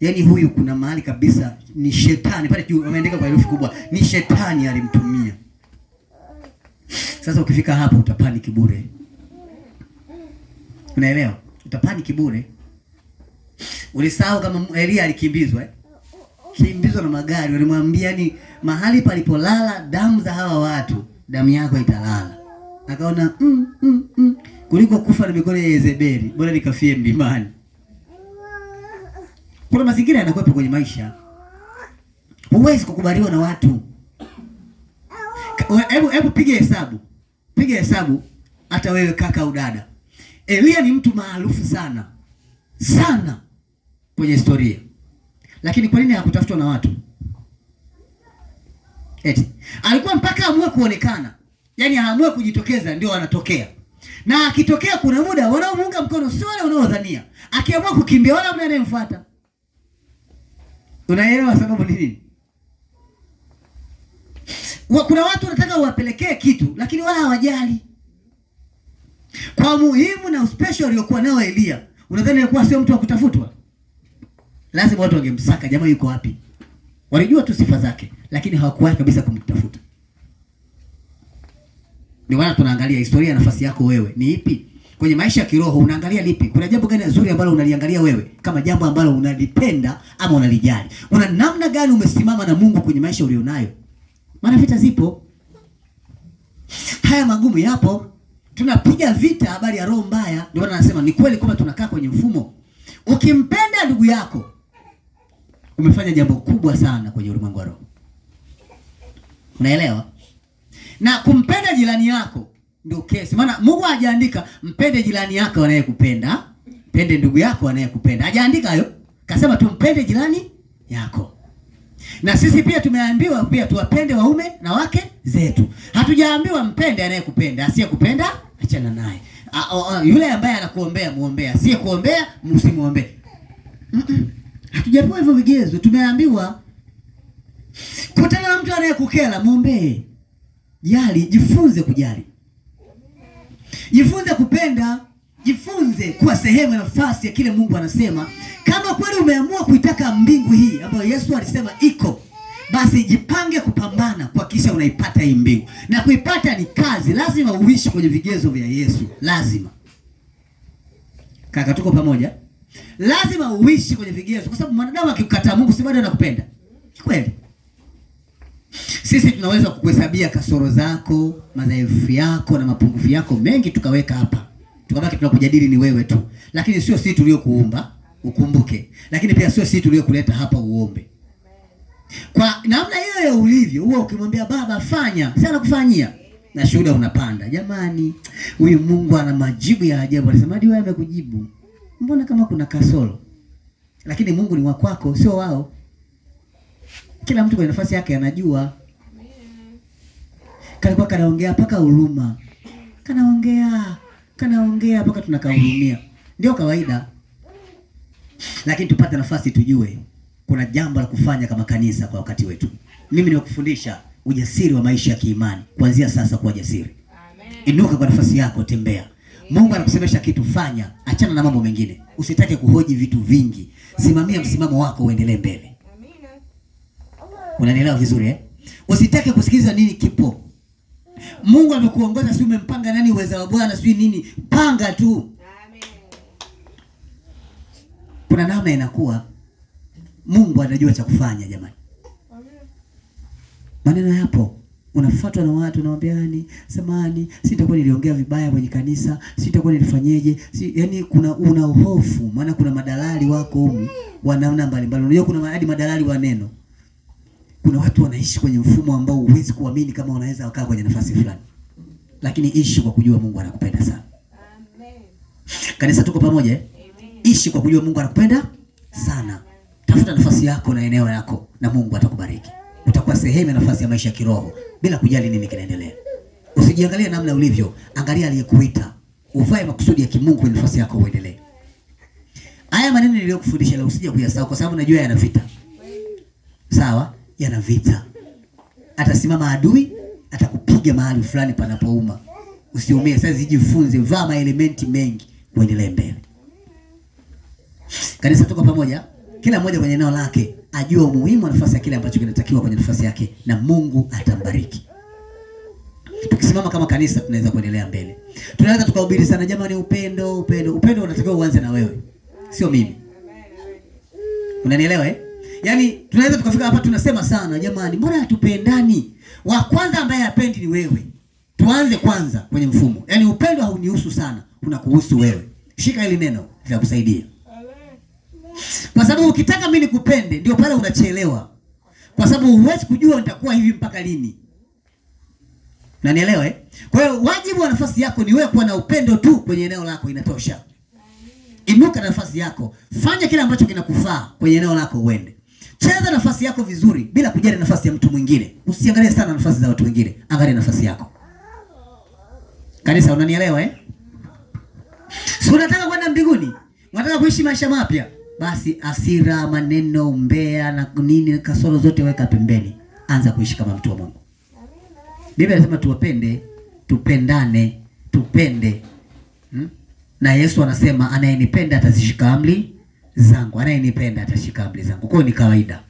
Yaani huyu kuna mahali kabisa ni shetani pale juu wameandika kwa herufi kubwa, ni shetani alimtumia. Sasa ukifika hapo utapani bure. Unaelewa? Utapani bure. Ulisahau kama Elia alikimbizwa kimbizwa na magari, walimwambia ni mahali palipolala damu za hawa watu, damu yako italala. Akaona kuliko kufa na mikono ya Yezebeli, bora nikafie mlimani. Kuna mazingira yanakuwepo kwenye maisha. Huwezi kukubaliwa na watu. Hebu piga hesabu hata wewe kaka au dada. Elia ni mtu maarufu sana kwenye historia. Lakini kwa nini hakutafutwa na watu? Alikuwa mpaka amue kuonekana. Yaani aamue kujitokeza ndio anatokea. Na akitokea kuna muda wanaomuunga mkono sio wale unaodhania. Akiamua kukimbia wala mtu anayemfuata. Unaelewa sababu ni nini? Kuna watu wanataka uwapelekee kitu lakini wala hawajali. Kwa muhimu na special aliyokuwa nao Elia, unadhani alikuwa sio mtu wa kutafutwa? Lazima watu wangemsaka, jamaa yuko wapi? Walijua tu sifa zake, lakini hawakuwahi kabisa kumtafuta. Ni maana tunaangalia historia, nafasi yako wewe ni ipi? Kwenye maisha ya kiroho unaangalia lipi? Kuna jambo gani zuri ambalo unaliangalia wewe kama jambo ambalo unalipenda ama unalijali? Una namna gani umesimama na Mungu kwenye maisha ulionayo? Maana vita zipo. Haya magumu yapo. Tunapiga vita habari ya roho mbaya. Ndio maana nasema ni kweli kwamba tunakaa kwenye mfumo. Ukimpenda ndugu yako umefanya jambo kubwa sana kwenye ulimwengu wa roho. Unaelewa? Na kumpenda jirani yako ndio kesi. Maana Mungu hajaandika mpende jirani yako anayekupenda, mpende ndugu yako anayekupenda. Hajaandika hayo. Kasema tumpende jirani yako. Na sisi pia tumeambiwa pia tuwapende waume na wake zetu. Hatujaambiwa mpende anayekupenda, asiyekupenda achana naye. Yule ambaye anakuombea muombea, asiyekuombea msimuombee. Hatujapewa hivyo vigezo. Tumeambiwa kutana na mtu anayekukera muombee. Jali, jifunze kujali. Jifunze kupenda, jifunze kuwa sehemu ya nafasi ya kile Mungu anasema. Kama kweli umeamua kuitaka mbingu hii ambayo Yesu alisema iko, basi jipange kupambana kuhakikisha unaipata hii mbingu. Na kuipata ni kazi, lazima uishi kwenye vigezo vya Yesu, lazima. Kaka, tuko pamoja? Lazima uishi kwenye vigezo, kwa sababu mwanadamu akikukataa Mungu si bado anakupenda. Kweli? Sisi tunaweza kukuhesabia kasoro zako, madhaifu yako na mapungufu yako mengi tukaweka hapa. Tukabaki tunakujadili ni wewe tu. Lakini sio sisi tuliokuumba, ukumbuke. Lakini pia sio sisi tuliokuleta hapa uombe. Kwa namna hiyo ya ulivyo, huwa ukimwambia baba fanya, sana kufanyia na shuhuda unapanda. Jamani, huyu Mungu ana majibu ya ajabu. Alisema hadi wewe amekujibu. Mbona kama kuna kasoro? Lakini Mungu ni wa kwako, sio wao. Kila mtu kwa nafasi yake anajua. Kalikuwa kanaongea paka huruma. kanaongea mpaka tunakahurumia. Ndio kawaida. Lakini tupate nafasi tujue kuna jambo la kufanya kama kanisa kwa wakati wetu. Mimi nimekufundisha ujasiri wa maisha ya kiimani. Kuanzia sasa kuwa jasiri. Amen. Inuka kwa nafasi yako, tembea. Mungu anakusemesha kitu, fanya. Achana na mambo mengine. Usitake kuhoji vitu vingi. Simamia msimamo wako, uendelee mbele. Amina. Unanielewa vizuri eh? Usitake kusikiliza nini kipo. Mungu amekuongoza, si umempanga nani uweza wa Bwana, si nini? Panga tu. Amen. Kuna namna inakuwa Mungu anajua cha kufanya jamani. Maneno yapo. Unafuatwa na watu nawaambiani, samani, sitakuwa niliongea vibaya kwenye kanisa, sitakuwa nilifanyeje. Yaani una hofu, maana kuna madalali wako humu wanaona mbalimbali. Unajua kuna hadi madalali wa neno. Kuna watu wanaishi kwenye mfumo ambao huwezi kuamini kama wanaweza wakaa kwenye nafasi fulani. Lakini ishi kwa kujua Mungu anakupenda sana. Amen. Kanisa tuko pamoja eh? Amen. Ishi kwa kujua Mungu anakupenda sana. Tafuta nafasi yako na eneo lako na Mungu atakubariki. Utakuwa sehemu ya nafasi ya maisha ya kiroho bila kujali nini kinaendelea. Usijiangalie namna ulivyo, angalia aliyekuita. Uvae makusudi ya kimungu kwenye nafasi yako uendelee. Haya maneno niliyokufundisha leo usije kuyasahau kwa sababu najua yana vita. Sawa? Yana vita. Atasimama adui, atakupiga mahali fulani panapouma. Usiumie. Sasa jifunze, vaa maelementi mengi uendelee mbele. Kanisa tuko pamoja? Kila mmoja kwenye eneo lake ajue umuhimu wa nafasi ya kile ambacho kinatakiwa kwenye nafasi yake na Mungu atambariki. Tukisimama kama kanisa tunaweza kuendelea mbele. Tunaweza tukahubiri sana jamani, upendo unatakiwa uanze na wewe. Sio mimi. Unanielewa eh? Yaani tunaweza tukafika hapa tunasema sana jamani, mbona hatupendani? Wa kwanza ambaye hapendi ni wewe. Tuanze kwanza kwenye mfumo. Yaani upendo haunihusu sana, unakuhusu wewe. Shika hili neno litakusaidia. Kwa sababu ukitaka mimi nikupende ndio pale unachelewa. Kwa sababu huwezi kujua nitakuwa hivi mpaka lini. Unanielewa eh? Kwa hiyo wajibu wa nafasi yako ni wewe kuwa na upendo tu kwenye eneo lako, inatosha. Inuka nafasi yako, fanya kile ambacho kinakufaa kwenye eneo lako uende. Cheza nafasi yako vizuri bila kujali nafasi ya mtu mwingine. Usiangalie sana nafasi za watu wengine, angalia nafasi yako. Kanisa unanielewa eh? Si unataka kwenda mbinguni? Unataka kuishi maisha mapya? Basi hasira, maneno, umbea na nini kasoro zote weka pembeni. Anza kuishi kama mtu wa Mungu. Biblia inasema tuwapende, tupendane, tupende. Na Yesu anasema anayenipenda atazishika amri zangu. Anayenipenda atashika amri zangu. Kwa hiyo ni kawaida.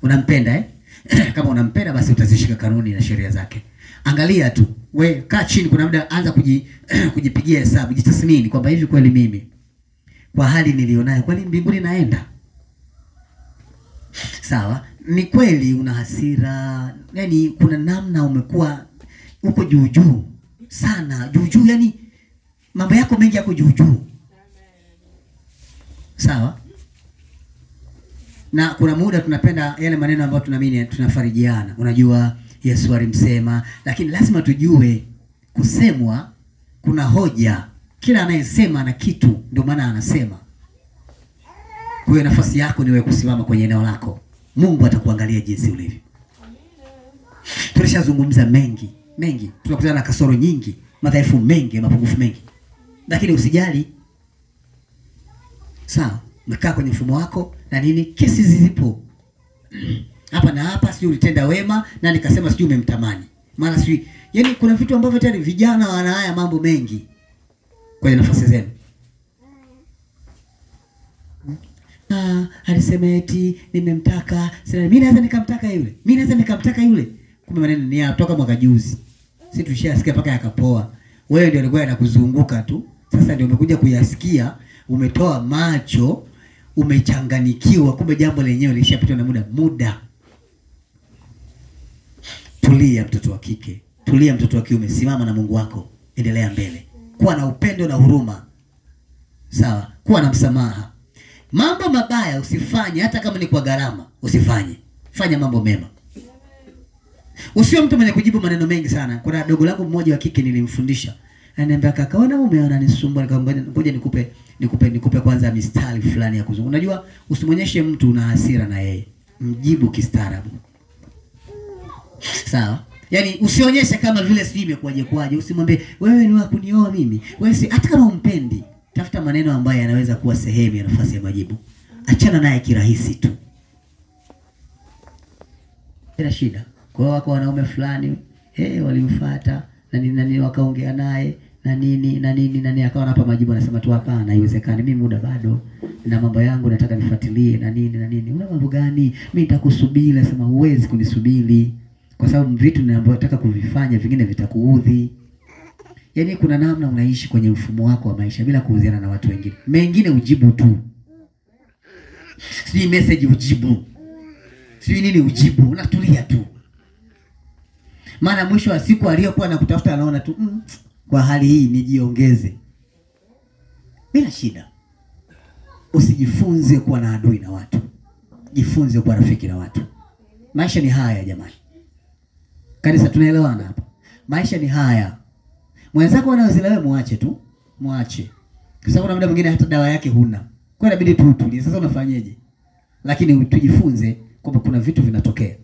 Unampenda eh? Kama unampenda basi utazishika kanuni na sheria zake. Angalia tu. We kaa chini, kuna muda anza kujipigia hesabu, jitathmini kwamba hivi kweli mimi kwa hali nilionayo kweli mbinguni naenda? Sawa? Ni kweli una hasira, yani kuna namna umekuwa uko juu sana, juu yani mambo yako mengi yako juu. Sawa? Na kuna muda tunapenda yale maneno ambayo tunaamini tunafarijiana. Unajua Yesu alimsema, lakini lazima tujue kusemwa kuna hoja. Kila anayesema ana kitu, ndio maana anasema. Kwa hiyo nafasi yako ni wewe kusimama kwenye eneo lako. Mungu atakuangalia jinsi ulivyo. Tulishazungumza mengi. Tunakutana na kasoro nyingi, madhaifu mengi, mapungufu mengi. Lakini usijali. Sawa, umekaa kwenye mfumo wako na nini, kesi zipo. Hapa na hapa, sio ulitenda wema na nikasema sio umemtamani. Maana sio, yani kuna vitu ambavyo tayari vijana wana haya mambo mengi kwenye nafasi zenu. Alisema eti nimemtaka, sasa mimi naweza nikamtaka yule. Kumbe maneno ni toka mwaka juzi. Sisi tulishasikia paka yakapoa. Wewe ndio ulikuwa unakuzunguka tu. Sasa ndio umekuja kuyasikia, umetoa macho, umechanganikiwa, kumbe jambo lenyewe lishapitwa na muda. Tulia mtoto wa kike, tulia mtoto wa kiume, simama na Mungu wako, endelea mbele. Kuwa na upendo na huruma. Sawa? Kuwa na msamaha. Mambo mabaya usifanye, hata kama ni kwa gharama, usifanye. Fanya mambo mema. Usiwe mtu mwenye kujibu maneno mengi sana. Kuna dogo langu mmoja wa kike nilimfundisha. Ananiambia kaka, ona umeona nisumbua, nikamwambia ngoja nikupe kwanza mistari fulani ya kuzungumza. Unajua usimonyeshe mtu una hasira na yeye. Mjibu kistaarabu. Sawa? Yaani usionyeshe kama vile sijui imekuaje. Usimwambie wewe ni wa kunioa mimi. Wewe si, hata kama umpendi, tafuta maneno ambayo yanaweza kuwa sehemu ya nafasi ya majibu. Achana naye kirahisi tu. Bila shida. Kwa hiyo wako wanaume fulani walimfuata na nini wakaongea naye na nini akawa anapa majibu, anasema tu hapana, haiwezekani, mimi muda bado na mambo yangu nataka nifuatilie na nini. Una mambo gani? Mimi nitakusubiri. Nasema huwezi kunisubiri kwa sababu vitu ninataka kuvifanya vingine vitakuudhi. Yaani kuna namna unaishi kwenye mfumo wako wa maisha bila kuhusiana na watu wengine. Mengine ujibu tu. Si message ujibu. Si nini ujibu, unatulia tu. Maana mwisho wa siku aliyokuwa anakutafuta anaona tu kwa hali hii nijiongeze. Bila shida. Usijifunze kuwa na adui na watu. Jifunze kuwa rafiki na watu. Maisha ni haya jamani. Kanisa tunaelewana hapa. Maisha ni haya. Mwenzako anaweza wewe muache tu. Muache. Kwa sababu kuna muda mwingine hata dawa yake huna. Kwa hiyo inabidi tutulie. Sasa unafanyaje? Lakini tujifunze kwamba kuna vitu vinatokea.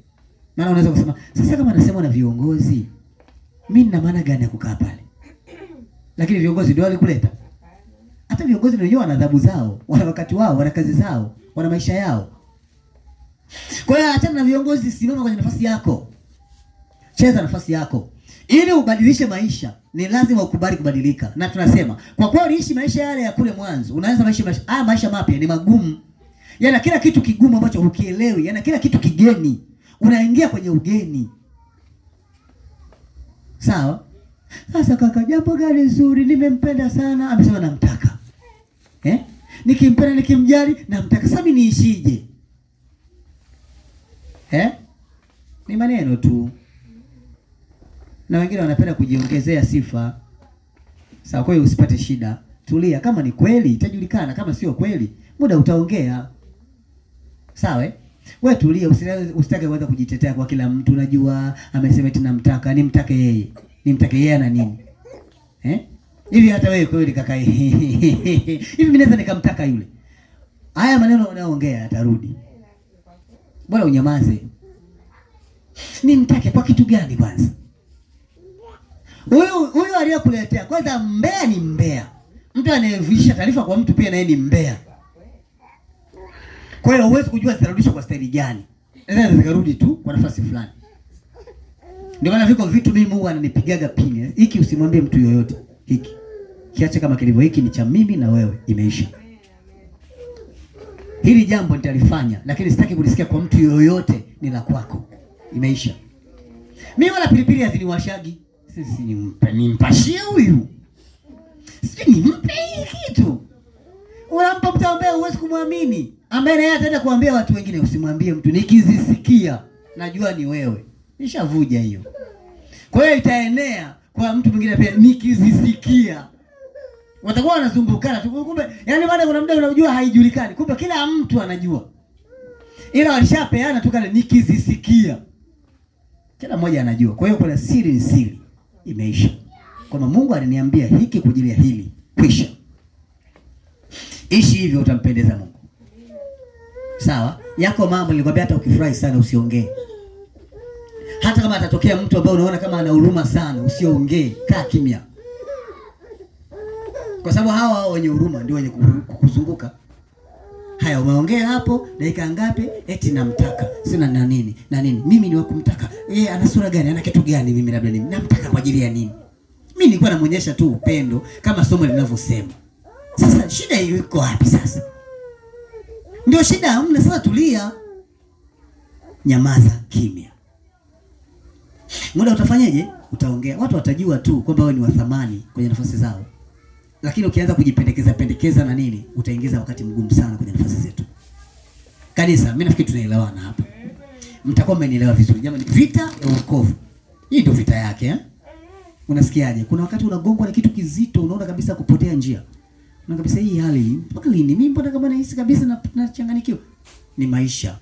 Maana unaweza kusema, sasa kama anasema na viongozi, mimi nina maana gani ya kukaa pale? Lakini viongozi ndio walikuleta. Hata viongozi wenyewe wana adhabu zao, wana wakati wao, wana kazi zao, wana maisha yao. Kwa hiyo achana na viongozi, simama kwenye nafasi yako. Cheza nafasi yako. Ili ubadilishe maisha, ni lazima ukubali kubadilika. Na tunasema, kwa kuwa uliishi maisha yale ya kule mwanzo, unaanza maisha mapya ni magumu. Yana kila kitu kigumu ambacho hukielewi, yana kila kitu kigeni. Unaingia kwenye ugeni. Sawa? Sasa kaka, jambo gani zuri, nimempenda sana, amesema namtaka. Nikimpenda nikimjali namtaka. Sasa mimi niishije? Ni maneno tu. Na wengine wanapenda kujiongezea sifa. Sawa, kwa hiyo usipate shida. Tulia, kama ni kweli itajulikana, kama sio kweli muda utaongea. Sawa? Wewe tulia, usitake kuanza kujitetea kwa kila mtu. Unajua amesema eti namtaka, nimtake yeye. Nimtake yeye na nini? Hivi hata wewe kweli kaka hivi mimi naweza nikamtaka yule. Haya maneno unayoongea atarudi. Bora unyamaze. Nimtake kwa kitu gani kwanza? Huyu aliyokuletea kwanza mbea ni mbea. Mtu anayevisha taarifa kwa mtu pia naye ni mbea. Kwa hiyo huwezi kujua zitarudishwa kwa staili gani. Naweza zikarudi tu kwa nafasi fulani. Ndio maana viko vitu mimi huwa ananipigaga pini. Hiki usimwambie mtu yoyote. Hiki. Kiache kama kilivyo, hiki ni cha mimi na wewe, imeisha. Hili jambo nitalifanya, lakini sitaki kulisikia kwa mtu yoyote, ni la kwako. Imeisha. Mimi wala pilipili haziniwashagi. Sisi nimpashie huyu. Sisi nimpe kitu. Unampa mtu ambaye huwezi kumwamini, ambaye naye ataenda kuambia watu wengine. Usimwambie mtu, nikizisikia najua ni wewe. Nishavuja hiyo. Kwa hiyo itaenea kwa mtu mwingine pia, nikizisikia. Watakuwa wanazungukana tu. Kumbe yani baada kuna muda unajua haijulikani. Kumbe kila mtu anajua. Ila walishapeana tu kale nikizisikia. Kila mmoja anajua. Kwa hiyo kuna siri ni siri. Imeisha. Kama Mungu aliniambia hiki kwa ajili ya hili, kwisha. Ishi hivyo utampendeza Mungu. Sawa? Yako mambo nilikwambia hata ukifurahi sana usiongee. Hata kama atatokea mtu ambaye unaona kama ana huruma sana, usiongee, kaa kimya. Kwa sababu hawa wenye huruma ndio wenye kukuzunguka. Haya, umeongea hapo dakika ngapi? Eti namtaka. Sina na nini? Na nini? Mimi ni wa kumtaka. Ana sura gani? Ana kitu gani? Mimi labda nini? Namtaka kwa ajili ya nini? Mimi nilikuwa namuonyesha tu upendo kama somo linavyosema. Sasa shida hiyo iko wapi sasa? Ndio shida hamna. Sasa tulia. Nyamaza kimya. Muda utafanyaje? Utaongea. Watu watajua tu kwamba wewe ni wa thamani kwenye nafasi zao. Lakini ukianza kujipendekeza na nini, utaingiza wakati mgumu sana kwenye nafasi zetu. Kanisa, mimi nafikiri tunaelewana hapa. Mtakuwa mmenielewa vizuri. Jamani, vita ya wokovu. Hii ndio vita yake, Unasikiaje? Kuna wakati unagongwa na kitu kizito, unaona kabisa kupotea njia. Unaona kabisa hii hali, mpaka lini? Mimi mbona kama nahisi kabisa nachanganyikiwa. Ni maisha.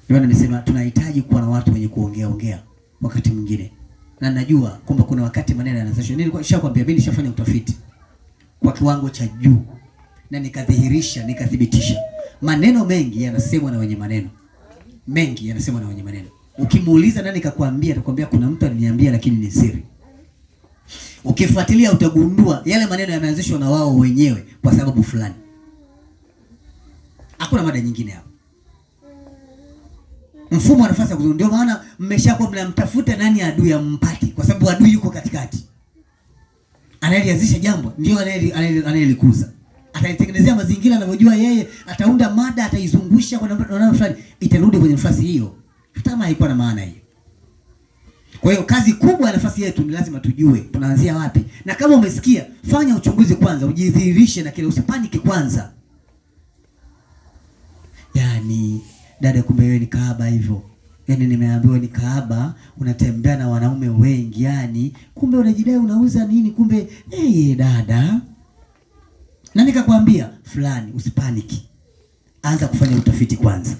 Ndio maana nimesema tunahitaji kuwa na watu wenye kuongea wakati mwingine. Na najua kwamba kuna wakati maneno yanazashwa. Nilikuwa nishakwambia, mimi nishafanya utafiti kwa kiwango cha juu na nikadhibitisha maneno mengi yanasemwa na wenye maneno. Mengi yanasemwa na wenye maneno. Ukimuuliza nani kakwambia, atakwambia kuna mtu aliniambia lakini ni siri. Ukifuatilia utagundua yale maneno yameanzishwa na wao wenyewe kwa sababu fulani. Hakuna mada nyingine hapo. Mfumo wa nafasi ya kuzungumza. Ndio maana mmeshakuwa mnamtafuta nani adui ampati, kwa sababu adui yuko katikati. Anayelianzisha jambo ndio anayelikuza. Ataitengenezea mazingira anavyojua yeye, ataunda mada, ataizungusha kwa namna fulani, itarudi kwenye nafasi hiyo hata kama haikuwa na maana hiyo. Kwa hiyo kazi kubwa ya nafasi yetu ni lazima tujue tunaanzia wapi. Na kama umesikia, fanya uchunguzi kwanza, ujidhihirishe na kile, usipaniki kwanza. Yaani dada, kumbe wewe ni kahaba hivyo. Yaani nimeambiwa ni kahaba, unatembea na wanaume wengi, yani kumbe unajidai unauza nini, kumbe dada. Na nikakwambia fulani, usipaniki. Anza kufanya utafiti kwanza.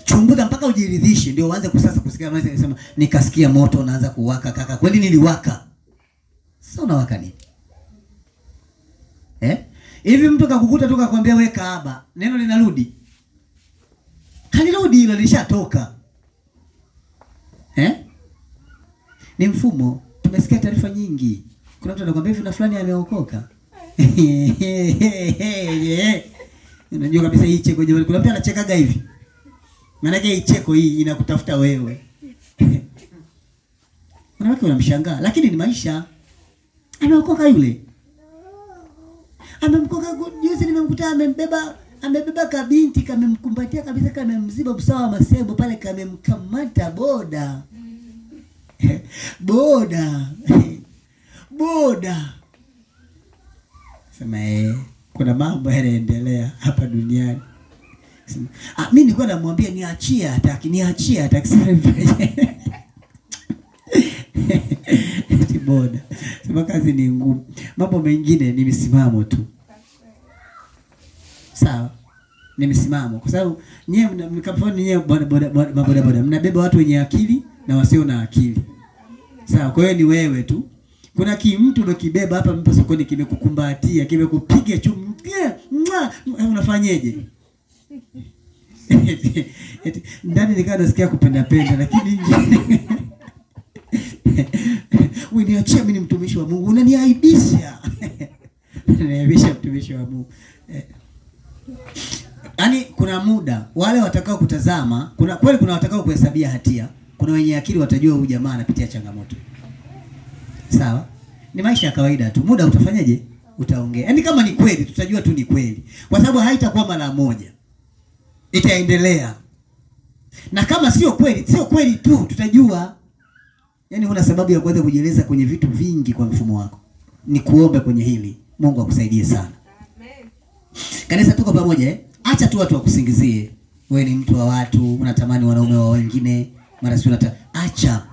Chunguza mpaka ujiridhishe, ndio uanze kusasa kusikia mtu anasema nikasikia moto unaanza kuwaka. Kaka, kweli niliwaka? Sasa unawaka nini? Hivi mtu kakukuta tu kakwambia wewe kahaba, neno linarudi? Halirudi, hilo lishatoka. Ni mfumo. Tumesikia taarifa nyingi. Kuna mtu anakuambia hivi na fulani ameokoka. Unajua kabisa hii cheko je, kuna mtu anachekaga hivi. Maana yake hii cheko hii inakutafuta wewe. Wanawake wanamshangaa, lakini ni maisha. Ameokoka yule. Amemkoka juzi, nimemkuta amebeba kabinti, kamemkumbatia kabisa, kamemziba usawa wa masebo pale, kamemkamata boda. Boda. Sema kuna mambo yanaendelea hapa duniani. Mimi nilikuwa namwambia niachie, hataki sasa. Boda. Sema kazi ni ngumu. Mambo mengine ni misimamo tu. Sawa? Ni misimamo. Kwa sababu nyewe boda mnabeba watu wenye akili na wasio na akili. Sawa, kwa hiyo ni wewe tu. Kuna mtu umekibeba hapa mpo sokoni, kimekukumbatia, kimekupiga chumu. Unafanyeje? Ndani nikaa nasikia kupenda lakini nje. Wewe niachie, mimi ni mtumishi wa Mungu. Unaniaibisha. Unaniaibisha mtumishi wa Mungu. Yaani kuna muda wale watakao kutazama, kuna watakao kuhesabia hatia, kuna wenye akili watajua huyu jamaa anapitia changamoto. Sawa? Ni maisha ya kawaida tu. Muda utafanyaje? Utaongea. Yaani kama ni kweli tutajua tu ni kweli. Kwa sababu haitakuwa mara moja. Itaendelea. Na kama sio kweli tu tutajua. Yaani huna sababu ya kuanza kujieleza kwenye vitu vingi kwa mfumo wako. Ni kuomba kwenye hili. Mungu akusaidie sana. Amen. Kanisa, tuko pamoja Acha tu watu wakusingizie. Wewe ni mtu wa watu, unatamani wanaume wa wengine, mara si acha.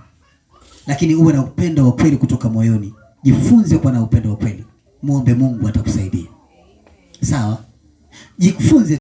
Lakini uwe na upendo wa kweli kutoka moyoni. Jifunze kuwa na upendo wa kweli. Muombe Mungu atakusaidia. Sawa? Jifunze